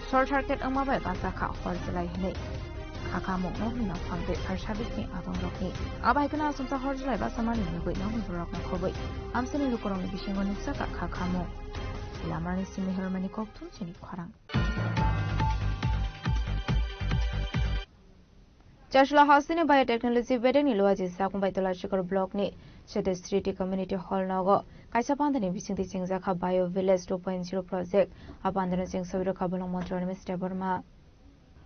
Short circuit Amabai Basaka Horzalai Hne. Kakamo no Fangde Fire Service ni Adam Rockni. Abai Kana Sumsa Horzalai Basamani Nugui no Rock na Koboi. Amsani Lukorong Bishingo Nuksaka Kakamo. Lamani Simi Hermani Koktun Chini Kwarang. Chashla Housing Biotechnology Vedeni Loaji Sakun Baitolashikor Block ni Shede Street Community Hall Nago Kaisa Pandani Bising the Singzaka Bio Village 2.0 project Abandon Sing Saviro Kabalong Montreal Mr. Burma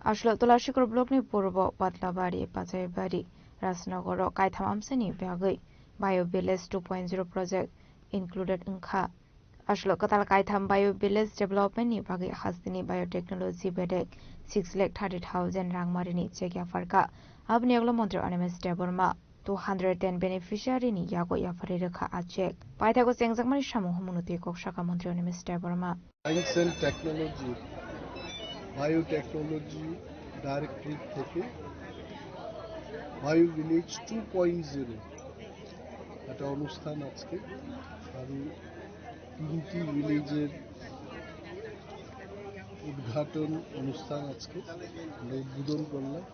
Ashlo Tolashikor Block ni Purbo Patlabari Pachai Bari Rasnagoro Kaitam Amsani Biagui Bio Village 2.0 project included in Ka Ashlo Katal Kaitam Bio Village Development ni Bagi Hastini Biotechnology Bedek 6,30,000 Rang Marini Chekia Farka Abniaglo Montreal Mr. Burma 210 beneficiary ni Yago Yafariraka Achek. Paitago Sengzakmani Shamu Humunuti Kokshaka Montreal Mr. Burma.
Science and Technology, Biotechnology Directorate থেকে Bio Village 2.0 একটা অনুষ্ঠান আজকে আমি 3টি ভিলেজের উদ্ঘাটন অনুষ্ঠান আজকে উদ্বোধন করলাম।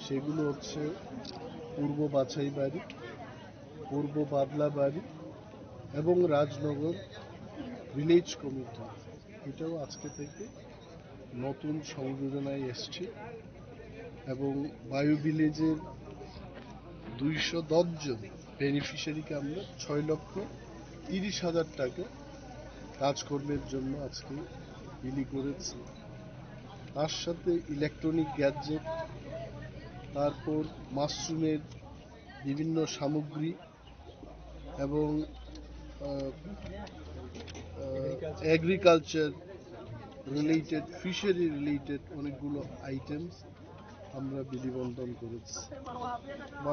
সেগুলো হচ্ছে পূর্ব বাছাই বাড়ি, পূর্ব বাদলা বাড়ি এবং রাজনগর ভিলেজ কমিটি। এটাও আজকে থেকে নতুন সংযোজনায় এসছে এবং বায়ু ভিলেজের 210 জন বেনিফিশিয়ারিকে আমরা 6,30,000 টাকা কাজকর্মের জন্য আজকে বিলি করেছি। তার সাথে ইলেকট্রনিক গ্যাজেট, তারপর মাশরুমের বিভিন্ন সামগ্রী এবং এগ্রিকালচার রিলেটেড, ফিশারি রিলেটেড অনেকগুলো আইটেমস আমরা বিলিবন্টন করেছি।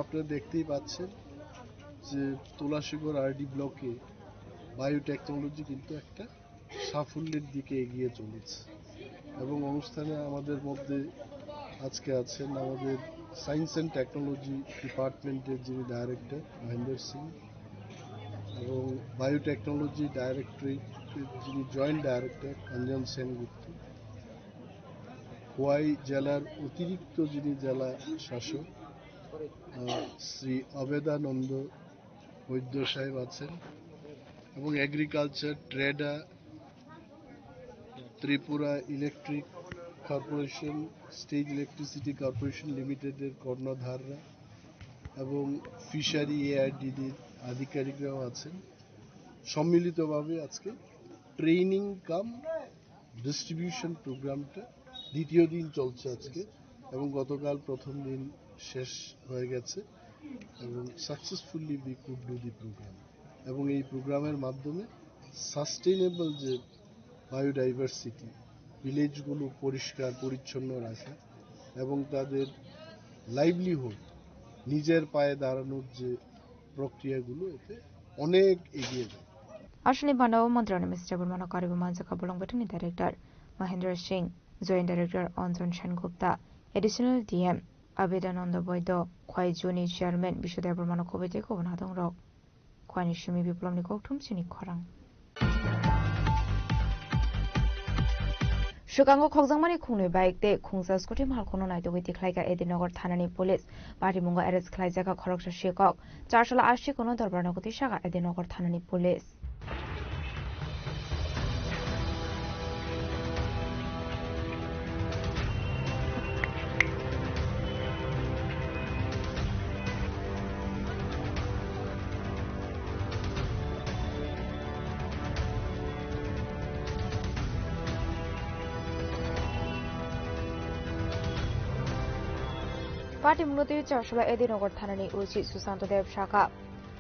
আপনারা দেখতেই পাচ্ছেন যে তুলাশিগড় আরডি ব্লকে বায়োটেকনোলজি কিন্তু একটা সাফল্যের দিকে এগিয়ে চলেছে এবং অনুষ্ঠানে আমাদের মধ্যে আজকে আছেন আমাদের সায়েন্স অ্যান্ড টেকনোলজি ডিপার্টমেন্টের যিনি ডাইরেক্টর মহেন্দ্র সিং এবং বায়োটেকনোলজি ডাইরেক্টরেটের যিনি জয়েন্ট ডাইরেক্টর অঞ্জন সেনগুপ্ত, খোয়াই জেলার অতিরিক্ত যিনি জেলা শাসক শ্রী অবেদানন্দ বৈদ্য সাহেব আছেন এবং agriculture, TREDA, Tripura electric corporation, state electricity corporation লিমিটেডের কর্ণধাররা এবং ফিশারি এআরডিডির আধিকারিকরাও আছেন। সম্মিলিতভাবে আজকে ট্রেনিং কাম ডিস্ট্রিবিউশন প্রোগ্রামটা দ্বিতীয় দিন চলছে আজকে এবং গতকাল প্রথম দিন শেষ হয়ে গেছে এবং successfully we could do the program এবং এই প্রোগ্রামের মাধ্যমে সাস্টেইনেবল যে বায়োডাইভার্সিটি, ভিলেজগুলো পরিষ্কার পরিচ্ছন্ন রাখা এবং তাদের লাইভলিহুড নিজের পায়ে দাঁড়ানোর যে প্রক্রিয়াগুলো এতে অনেক এগিয়ে যায়।
Ashwini Bandao Mantrana Mr. Burmana Karibu Manzaka Bulong Veterinary Director Mahendra Singh, Joint Director Anjan Sengupta, Additional DM Abedananda Boydo, Kwai Juni Chairman Bishodev Burmana Kovete Kovanathong Rock, Kwani Shimi Biplomni Koktum Sini Korang. Shukango Khogzangmani Khungni Baikte Khungsa Scotty Malkono Naito Tiklaika Edinogor Thanani Police, Batimunga Eres Klaizaka Khoroksha Shikok, Charshala Ashikono Dorbanagoti Shaka Edinogor Thanani Police. Party মূলত চারশোলা এদিনগর থানানি উচি সুশান্ত দেব শাখা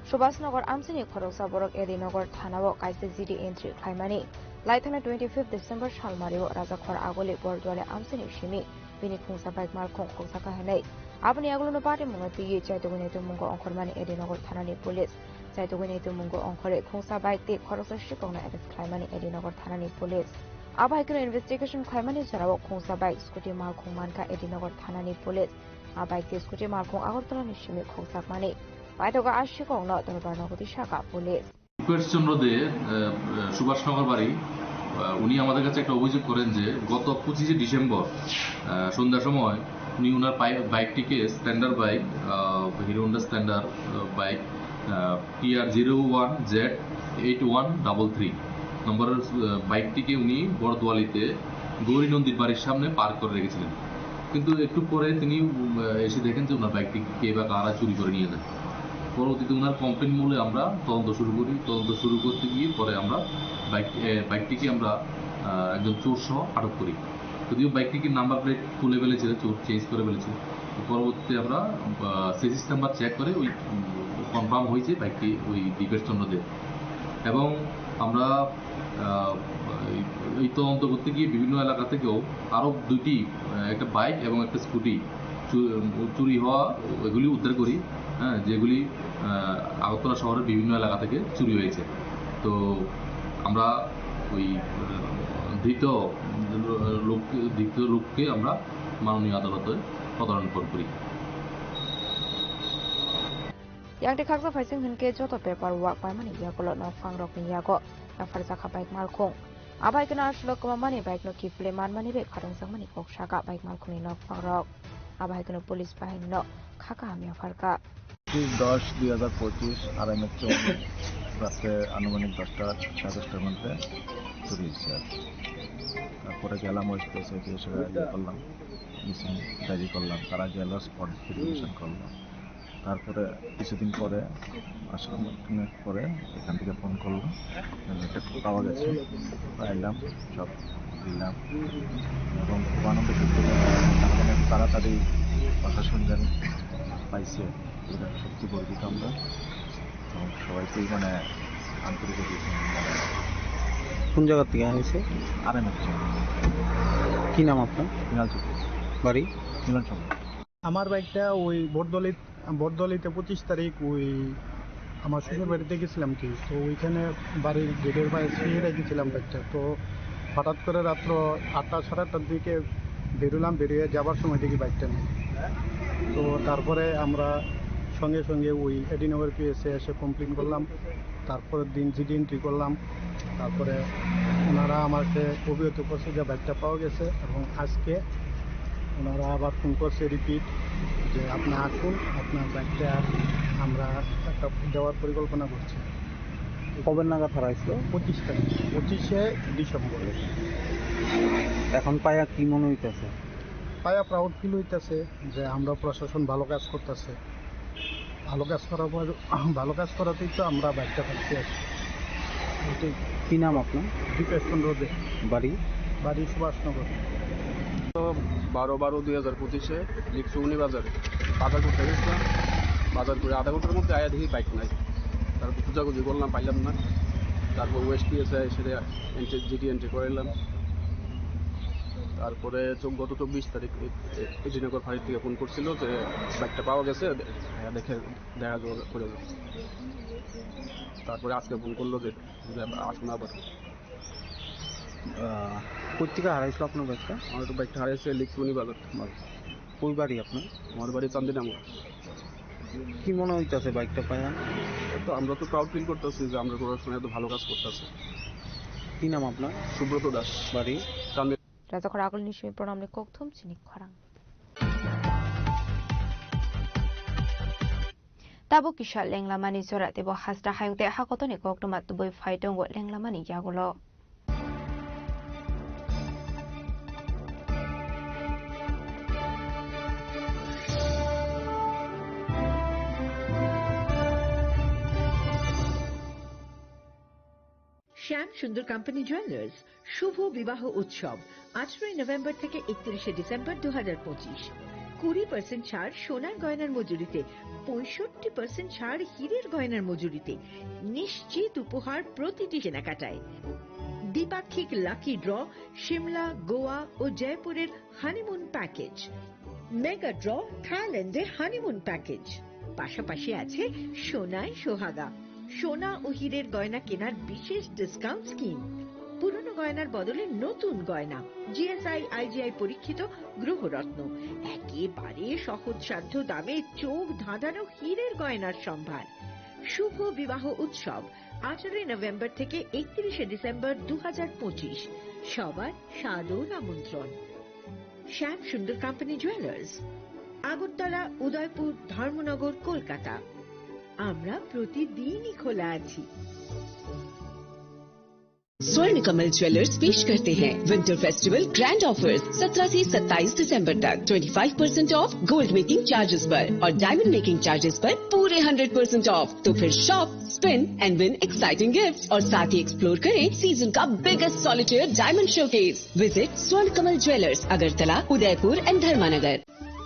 সুভাষনগর আমসিনি খরকসা বরক এদিনগর থানাও কাইসে GD entry খাইমানি লাইথানা 25 December সালমারিও রাজাখর আগলে বরদুয়ালে আমসিনি সিমি বিনি খুংসা bike মালখং খোকসাকা হেনাই আপনি আগুলো party মূলত চাইতগুনিত মুঙ্গ অঙ্করমানি এদিনগর থানানি police চাইতগুনিত মুঙ্গ অঙ্করে খুংসা bike তে খরকসা শিকংনা এরেস্ট খাইমানি এদিনগর থানানি পুলিশ আবাইকনো ইনভেস্টিগেশন খাইমানি ছাড়াও খুংসা বাইক স্কুটি মালখং মানকা এদিনগর থানানি পুলিশ আবাইকে স্কুটি মালখং আগরতলা নিশ্চিমে খোকসাক মানে পাইতগা আশিকং ন দরবারনগতি শাখা পুলিশ
চন্দ্র দে সুভাষনগর বাড়ি উনি আমাদের কাছে একটা অভিযোগ করেন যে গত 25 ডিসেম্বর সন্ধ্যার সময় উনি ওনার বাইকটিকে standard bike hero Honda standard bike TR01Z8133 নম্বরের বাইকটিকে উনি বড়দোয়ালিতে গৌরী নন্দীর বাড়ির সামনে পার্ক করে রেখেছিলেন। কিন্তু একটু পরে তিনি এসে দেখেন যে ওনার বাইকটি কে বা কারা চুরি করে নিয়ে যায়। পরবর্তীতে ওনার কমপ্লেন মূলে আমরা তদন্ত শুরু করি। তদন্ত শুরু করতে গিয়ে পরে আমরা বাইকটিকে আমরা একজন চোর সহ আটক করি। যদিও বাইকটিকে নাম্বার প্লেট খুলে ফেলেছিল, চোর চেঞ্জ করে ফেলেছিল। পরবর্তীতে আমরা সেসিস নাম্বার চেক করে ওই কনফার্ম হয়েছে বাইকটি ওই দীপেশ চন্দ্রদেব। এবং আমরা এই তদন্ত করতে গিয়ে বিভিন্ন এলাকা থেকেও আরও দুটি একটা বাইক এবং একটা স্কুটি চুরি হওয়া এগুলি উদ্ধার করি, হ্যাঁ, যেগুলি আগরতলা শহরের বিভিন্ন এলাকা থেকে চুরি হয়েছে। তো আমরা ওই ধৃত লোককে আমরা মাননীয় আদালতে প্রদান করি।
Yang dikaksa faising hinke joto paper work by mani yakulo no fangrok ni yago na farzaka baik malkung abai kena ashlo koma mani baik no kifle man mani be kharang sang mani kok shaka baik malkung ni no fangrok abai kena police বাহিনী no khaka hamia farka
10-2025 RMH রাতে আনুমানিক 10টার মধ্যে চুরি হয়েছে। তারপরে গেলাম ওই স্পেসে গিয়ে করলাম, মিসিং ডায়েরি করলাম, তারা গেল স্পট ভেরিফিকেশন করলাম। তারপরে কিছুদিন পরে আসামের পরে এখান থেকে ফোন করলাম, একটা পাওয়া গেছে, পাইলাম, সব দিলাম এবং খুব আনন্দ করতে তাড়াতাড়ি প্রশাসন যেন পাইছে, এটা সত্যি গর্বিত আমরা এবং সবাইকেই মানে আন্তরিক
কোন জায়গা থেকে হয়েছে?
RMH।
কি নাম আপনার?
মৃণাল চৌধুরী।
বাড়ি?
মিলন চন্দ্র।
আমার বাইকটা ওই বরদলিতে 25 তারিখ ওই আমার শ্বশুর বাড়িতে গেছিলাম কি, তো ওইখানে বাড়ির গেটের বাইরে শুয়ে রেখেছিলাম বাইকটা। তো হঠাৎ করে রাত্র 8টা সাড়ে 8টার দিকে বেরোলাম, বেরিয়ে যাবার সময় দেখি বাইকটা নেই। তো তারপরে আমরা সঙ্গে সঙ্গে ওই এডিনগর পিএসে এসে কমপ্লেন করলাম। তারপরের দিন জিডি এন্ট্রি করলাম। তারপরে ওনারা আমাকে অভিহিত করছে যে বাইকটা পাওয়া গেছে এবং আজকে ওনারা আবার ফোন করছে রিপিট যে আপনি আসুন, আপনার বাইকটা আমরা একটা দেওয়ার পরিকল্পনা করছি।
কবে নাগাদ হারাইছিল?
25 তারিখ, 25শে ডিসেম্বর।
এখন পায়া কি মনে হইতেছে?
পায়া প্রাউড ফিল হইতেছে যে আমরা প্রশাসন ভালো কাজ করতেছে। ভালো কাজ করাতেই তো আমরা বাইকটা পাচ্ছি।
এটাই। কি নাম আপনার?
দীপেশ চন্দ্র দে।
বাড়ি
সুভাষনগর।
12/12/2025 লিখসুনি বাজার করতে গেছিলাম। বাজার করে আধা ঘন্টার মধ্যে আয়া দেখি বাইক নাই। তারপর খোঁজাখুঁজি করলাম, পাইলাম না। তারপর ওয়েস্ট পিএসে সেটা জিডি এন্ট্রি করাইলাম। তারপরে গত 24 তারিখ এজিনগর ফাঁড়ি থেকে ফোন করছিল যে বাইকটা পাওয়া গেছে, দেখে দেখা করে। তারপরে আজকে ফোন করলো যে আসুন আবার।
কোথেকে হারাইছিল আপনার বাইকটা?
আমার তো বাইকটা হারিয়েছে লিখুনি বাজার।
কই বাড়ি আপনার?
আমার বাড়ি চান্দিনামুর।
কি মনে হইতেছে বাইকটা পায়?
তো আমরা তো প্রাউড ফিল করতেছি যে আমরা প্রশাসনে এত ভালো কাজ করতেছি।
কি নাম আপনার?
সুব্রত দাস,
বাড়ি
চান্দিনা।
রাজখর আগল নিশ্চয়ই প্রণামলে কোকথম চিনি খরাং তাবো কিসা লেংলামানি জরা দেব হাসদা হায়ুতে হাকতনি কোকটমা তুবই ফাইটং লেংলামানি ইয়াগুলো
শ্যাম সুন্দর কোম্পানি জুয়েলার্স শুভ বিবাহ উৎসব 18 নভেম্বর থেকে 31 ডিসেম্বর 2025। 20% ছাড় সোনার গয়নার মজুরিতে, 65% ছাড় হীরের গয়নার মজুরিতে, নিশ্চিত উপহার প্রতিটি কেনাকাটায়। দ্বিপাক্ষিক লাকি ড্র, শিমলা, গোয়া ও জয়পুরের হানিমুন প্যাকেজ, মেগা ড্র থাইল্যান্ডে হানিমুন প্যাকেজ। পাশাপাশি আছে সোনায় সোহাগা, সোনা ও হীরের গয়না কেনার বিশেষ ডিসকাউন্ট স্কিম। পুরনো গয়নার বদলে নতুন গয়না, জিএসআই আইজিআই পরীক্ষিত গ্রহরত্ন, একেবারে সহজসাধ্য দামে চোখ ধাঁধানো হীরের গয়নার সম্ভার। শুভ বিবাহ উৎসব 18 নভেম্বর থেকে 31 ডিসেম্বর 2025। সবার সাদর আমন্ত্রণ। শ্যাম সুন্দর কোম্পানি জুয়েলার্স, আগরতলা, উদয়পুর, ধর্মনগর, কলকাতা। আমরা প্রতিদিনই খোলা আছি।
स्वर्ण कमल ज्वेलर्स पेश करते हैं विंटर फेस्टिवल ग्रैंड ऑफर्स 17 से 27 दिसंबर तक 25% ऑफ गोल्ड मेकिंग चार्जेस पर और डायमंड मेकिंग चार्जेस पर पूरे 100% ऑफ। तो फिर shop, spin and win exciting gifts और साथ ही एक्सप्लोर करें सीजन का biggest solitaire diamond showcase. Visit Swarna Kamal jewellers, Agartala, Udaipur and धर्मानगर।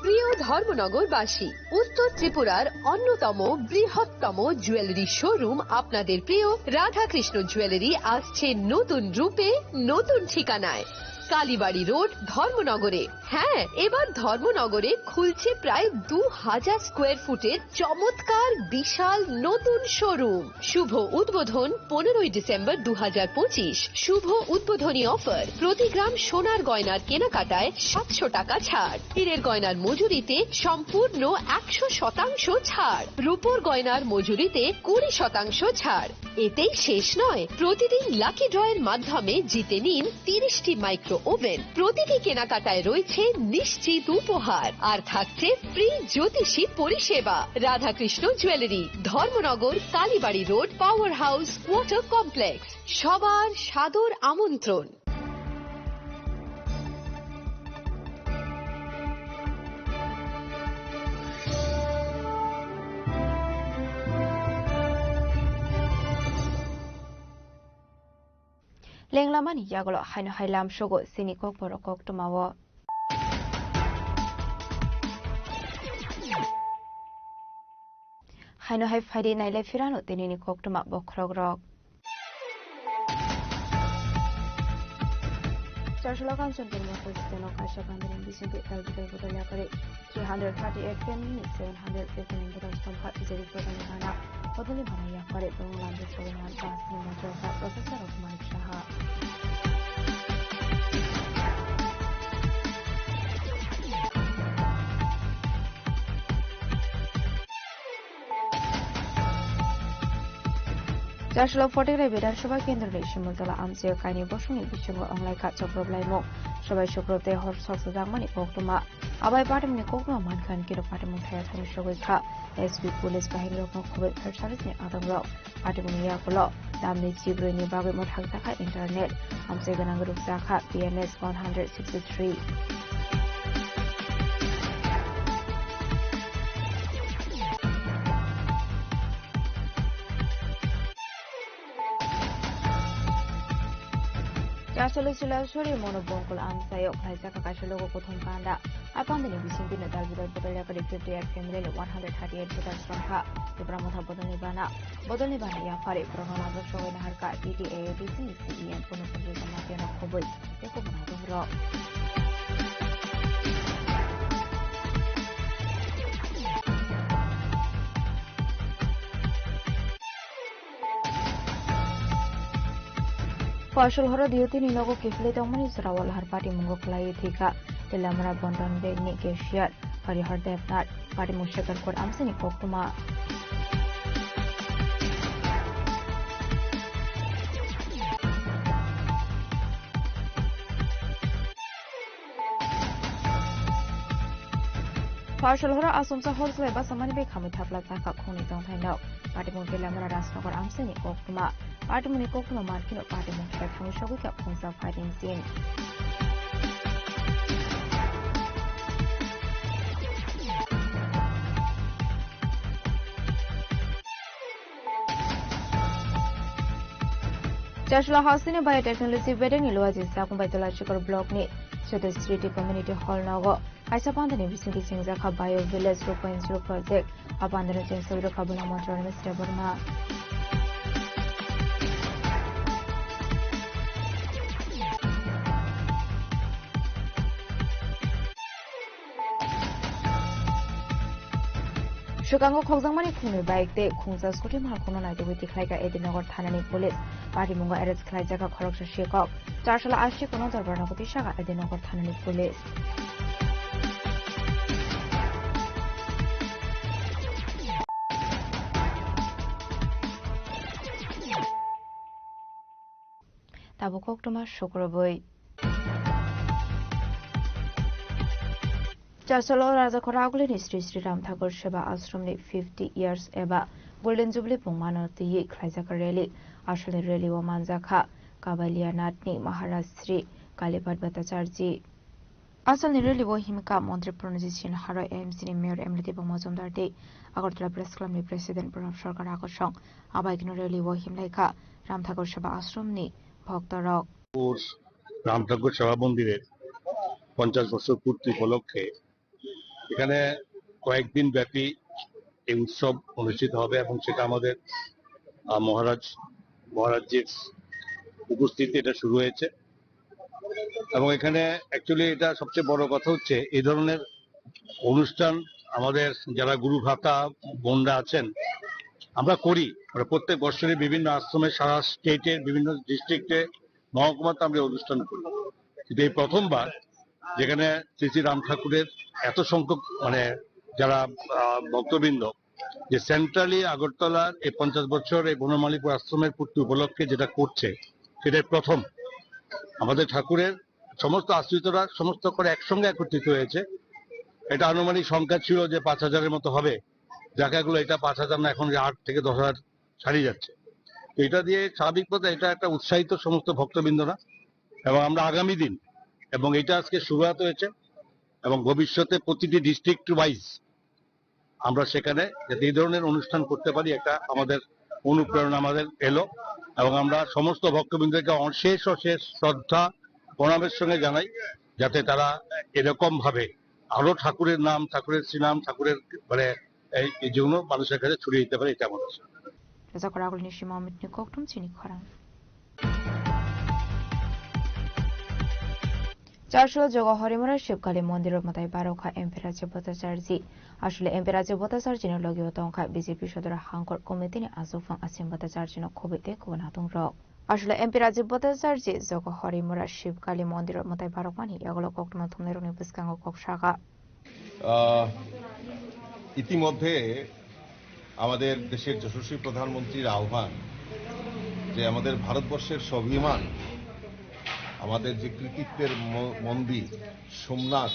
প্রিয় ধর্মনগরবাসী, উত্তর ত্রিপুরার অন্যতম বৃহত্তম জুয়েলারি শোরুম আপনাদের প্রিয় রাধাকৃষ্ণ জুয়েলারি আসছে নতুন রূপে, নতুন ঠিকানায়। কালীবাড়ি রোড, ধর্মনগরে। হ্যাঁ, এবার ধর্মনগরে খুলছে প্রায় 2000 স্কোয়ার ফুটের চমৎকার বিশাল নতুন শোরুম। শুভ উদ্বোধন 15 ডিসেম্বর 2025। শুভ উদ্বোধনী অফার, প্রতি গ্রাম সোনার গয়নার কেনাকাটায় 700 টাকা ছাড়, হীরের গয়নার মজুরিতে সম্পূর্ণ 100% ছাড়, রূপোর গয়নার মজুরিতে 20% ছাড়। এতেই শেষ নয়, প্রতিদিন লাকি ড্রয়ের মাধ্যমে জিতে নিন 30টি মাইক্রো ওভেন। প্রতিটি কেনাকাটায় রয়েছে নিশ্চিত উপহার আর থাকছে ফ্রি জ্যোতিষী পরিষেবা। Radhakrishna jewellery, Dharmanagar, Kalibari road, power house, water complex. সবার সাদর আমন্ত্রণ।
লেংলামানি ইয়াগুলো হাইনো হাইলাম সগো সিনি কক বড় কক টমাও হাইনো হাই ফাইডে নাইলে ফিরানো তেনিনি কক টমা বখরগ রক চারশোলাকান চন্দ্রের মতো স্টেনো কাশা বান্ধবেন বিশিন্তে তালবিকার বোতলে করে 338 ফেমিনি 715 বোতল সম্পা ইজারি প্রদান ভানা বদলে ভানাইয়া করে বাংলাদেশ সরকার পাঁচ নির্বাচন প্রফেসর মানিক সাহা চারশোলা ফটেগ্রাই বিধানসভা কেন্দ্রের শিমুলতলা আমসে কাইনি বসুনি বিশ্বঙ্গ অংলাইকা চক্রবলাইমো সবাই শুক্রতে হর সক্সজাংমানি কোকটমা আবাই পার্টিমনি কোকটমা মানখান কিরো পার্টিমুন থায়া থামি সগৈখা এসপি পুলিশ বাহিনী রকম খুবই থার্ড সার্ভিসনি আদংরাও পার্টিমুনি ইয়াকুল দামনি চিব্রইনি বাগৈ মথাক থাকা ইন্টারনেট আমসে গোনাং রূপ জাখা PNS 163 চার Charlo Suri Monobonkel Amsayo, Kaisaka Kashalogo Kotum Panda, upon the Nibishin Dinner Dalvida Botolia 58 family 138 voters from her, the Bramota Bodonibana, Bodonibana Yapari, Pronala Show in Harka, ETA, BCC, and Punusan Matiana Koboy, the Copenhagen Rock. Partial horror duty in Logo Kifle Domini Rawal her party Mungo Play Thika, the Lamara Bondon de Nikeshiat, Party Hard Devnat, Party Mushakar Court Amsini Kokuma. Partial horror Asumsa Horse Leba Samani become Tapla Taka Kuni don't I know. Party Mungo Lamara Rasnor Amsini Kokuma. Party Munikokuma Markin of Party Munchak from Shogika Punsa fighting scene. Joshua Housing by technology wedding in Luazis Sakun by the Logical Block Knit, so the street community hall now. I suppose the Navy City Singzaka Bio Village 2.0 project upon the Regents of the Kabula Motor Mr. Burma. Shukango Kogzamani Kunu bike de Kunza Scotty Marcono night with the Klaga Edinogor Tanani police, Party Munga Eretz Klajaka Korok Shikok, Tarshala Ashikono Barnakotisha Edinogor Tanani police. Tabukok to my Shokoroboy. Charsalo Raza Koragulin history Sri Ram Thakur Sheba Ashram 50 years eba Golden Jubilee Pumana the Ye Klaizaka Rally Ashali Rally Wamanzaka Kavalia Natni Maharaj Sri Kalipad Batacharji Asal Rally Wohimka Montre pronunciation Hara MC Mayor Emily Bomazondar Day Agartala Press Club President Pranab Sarkar Akoshong Abagino Rally Wohim Laika Ram Thakur Sheba Ashram ni Bhaktarok
Ram Thakur Sheba Mondirer 50 বছর পূর্তি উপলক্ষে এখানে কয়েকদিন ব্যাপী এই উৎসব অনুষ্ঠিত হবে এবং সেটা আমাদের মহারাজজির উপস্থিতি এটা শুরু হয়েছে এবং এখানে অ্যাকচুয়ালি এটা সবচেয়ে বড় কথা হচ্ছে এই ধরনের অনুষ্ঠান আমাদের যারা গুরু ভ্রাতা বোনরা আছেন আমরা করি প্রত্যেক বছরই বিভিন্ন আশ্রমে সারা স্টেটের বিভিন্ন ডিস্ট্রিক্টে মহকুমাতে আমরা অনুষ্ঠান করি কিন্তু এই প্রথমবার যেখানে শ্রী শ্রী রাম ঠাকুরের এত সংখ্যক যারা ভক্তবৃন্দ যে সেন্ট্রালি আগরতলার এই 50 বছর এই বনমালীপুর আশ্রমের পূর্তি উপলক্ষে যেটা করছে সেটাই প্রথম আমাদের ঠাকুরের সমস্ত আশ্রিতরা সমস্ত করে একসঙ্গে একত্রিত হয়েছে এটা আনুমানিক সংখ্যা ছিল যে 5000-এর মতো হবে দেখা গেল এটা 5000 না এখন 8 থেকে 10,000 ছাড়িয়ে যাচ্ছে এটা দিয়ে স্বাভাবিকভাবে এটা একটা উৎসাহিত সমস্ত ভক্তবৃন্দরা এবং আমরা আগামী দিন এবং এটা আজকে শুরুয়াত হয়েছে এবং ভবিষ্যতে প্রতিটি ডিস্ট্রিক্ট ওয়াইজ আমরা সেখানে যাতে এই ধরনের অনুষ্ঠান করতে পারি একটা আমাদের অনুপ্রেরণা আমাদের এলো এবং আমরা সমস্ত ভক্তবৃন্দকে অশেষ শ্রদ্ধা প্রণামের সঙ্গে জানাই যাতে তারা এরকম ভাবে আরো ঠাকুরের নাম ঠাকুরের শ্রীনাম ঠাকুরের এই জন্য মানুষের কাছে ছড়িয়ে দিতে পারে এটা আমাদের
চারশো জগ হরিমরা শিবকালী মন্দিরের মাথায় বারোখা এমপিরাজ্য ভট্টাচার্যী আসলে এমপিরাজ্য ভট্টাচার্যিনের লগিও তংখা বিজেপি সদর হাঙ্কর কমিটিনি আজুফাং আসিম ভট্টাচার্যিনো খবিতে কুবনাতুং রক আসলে এমপিরাজ্য ভট্টাচার্যী জগ হরিমরা শিবকালী মন্দিরের মাথায় বারোখানি এগুলো কক্টমা থুমনেরনি বুসকাঙ্গ ককশাগা
ইতিমধ্যে আমাদের দেশের যশস্বী প্রধানমন্ত্রীর আহ্বান যে আমাদের ভারতবর্ষের স্বাভিমান আমাদের যে কৃতিত্বের মন্দির সোমনাথ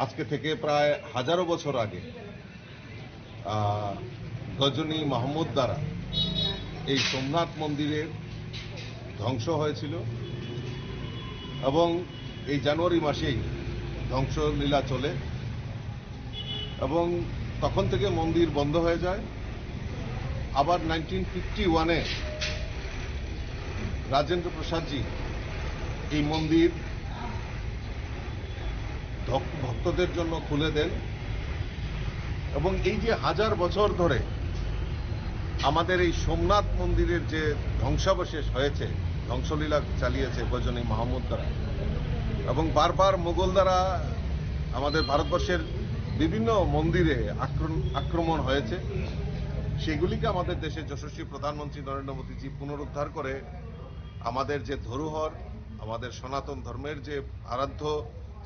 আজকে থেকে প্রায় হাজারো বছর আগে গজনী মাহমুদ দ্বারা এই সোমনাথ মন্দিরের ধ্বংস হয়েছিল এবং এই জানুয়ারি মাসেই ধ্বংসলীলা চলে এবং তখন থেকে মন্দির বন্ধ হয়ে যায় আবার 1951-এ রাজেন্দ্র প্রসাদজি এই মন্দির ভক্তদের জন্য খুলে দেন এবং এই যে হাজার বছর ধরে আমাদের এই সোমনাথ মন্দিরের যে ধ্বংসাবশেষ হয়েছে, ধ্বংসলীলা চালিয়েছে গজনী মাহমুদ দ্বারা এবং বারবার মোগল দ্বারা আমাদের ভারতবর্ষের বিভিন্ন মন্দিরে আক্রমণ হয়েছে, সেগুলিকে আমাদের দেশের যশস্বী প্রধানমন্ত্রী নরেন্দ্র মোদীজি পুনরুদ্ধার করে আমাদের যে ধরোহর, আমাদের সনাতন ধর্মের যে আরাধ্য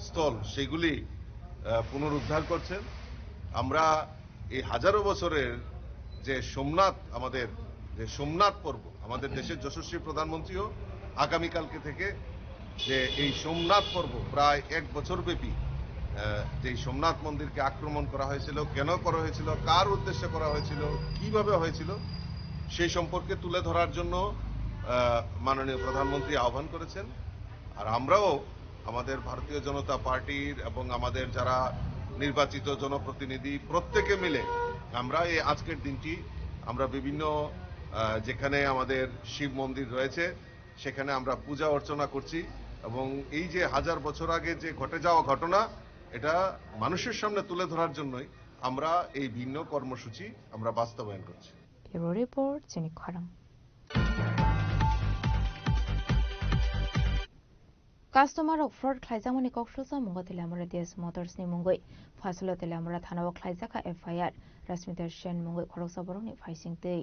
স্থল সেগুলি পুনরুদ্ধার করছেন। আমরা এই হাজারো বছরের যে সোমনাথ, আমাদের যে সোমনাথ পর্ব, আমাদের দেশের যশস্বী প্রধানমন্ত্রীও আগামীকালকে থেকে যে এই সোমনাথ পর্ব প্রায় 1 বছর ব্যাপী যে সোমনাথ মন্দিরকে আক্রমণ করা হয়েছিল, কেন করা হয়েছিল, কার উদ্দেশ্যে করা হয়েছিল, কিভাবে হয়েছিল, সেই সম্পর্কে তুলে ধরার জন্য মাননীয় প্রধানমন্ত্রী আহ্বান করেছেন। আর আমরাও আমাদের ভারতীয় জনতা পার্টির এবং আমাদের যারা নির্বাচিত জনপ্রতিনিধি প্রত্যেকে মিলে আমরা এই আজকের দিনটি আমরা বিভিন্ন যেখানে আমাদের শিব মন্দির রয়েছে সেখানে আমরা পূজা অর্চনা করছি এবং এই যে হাজার বছর আগে যে ঘটে যাওয়া ঘটনা, এটা মানুষের সামনে তুলে ধরার জন্যই আমরা এই ভিন্ন কর্মসূচি আমরা বাস্তবায়ন করছি।
রিপোর্ট চিনি খরং। কাস্টমার ফ্রড খাইজামনি কক্সলসা মুঙ্গ Teliamura DS Motors ni mungoi fasilo telamra thanao khaijaka FIR Rasmita Sen mungoi khoroksa borongni faising tei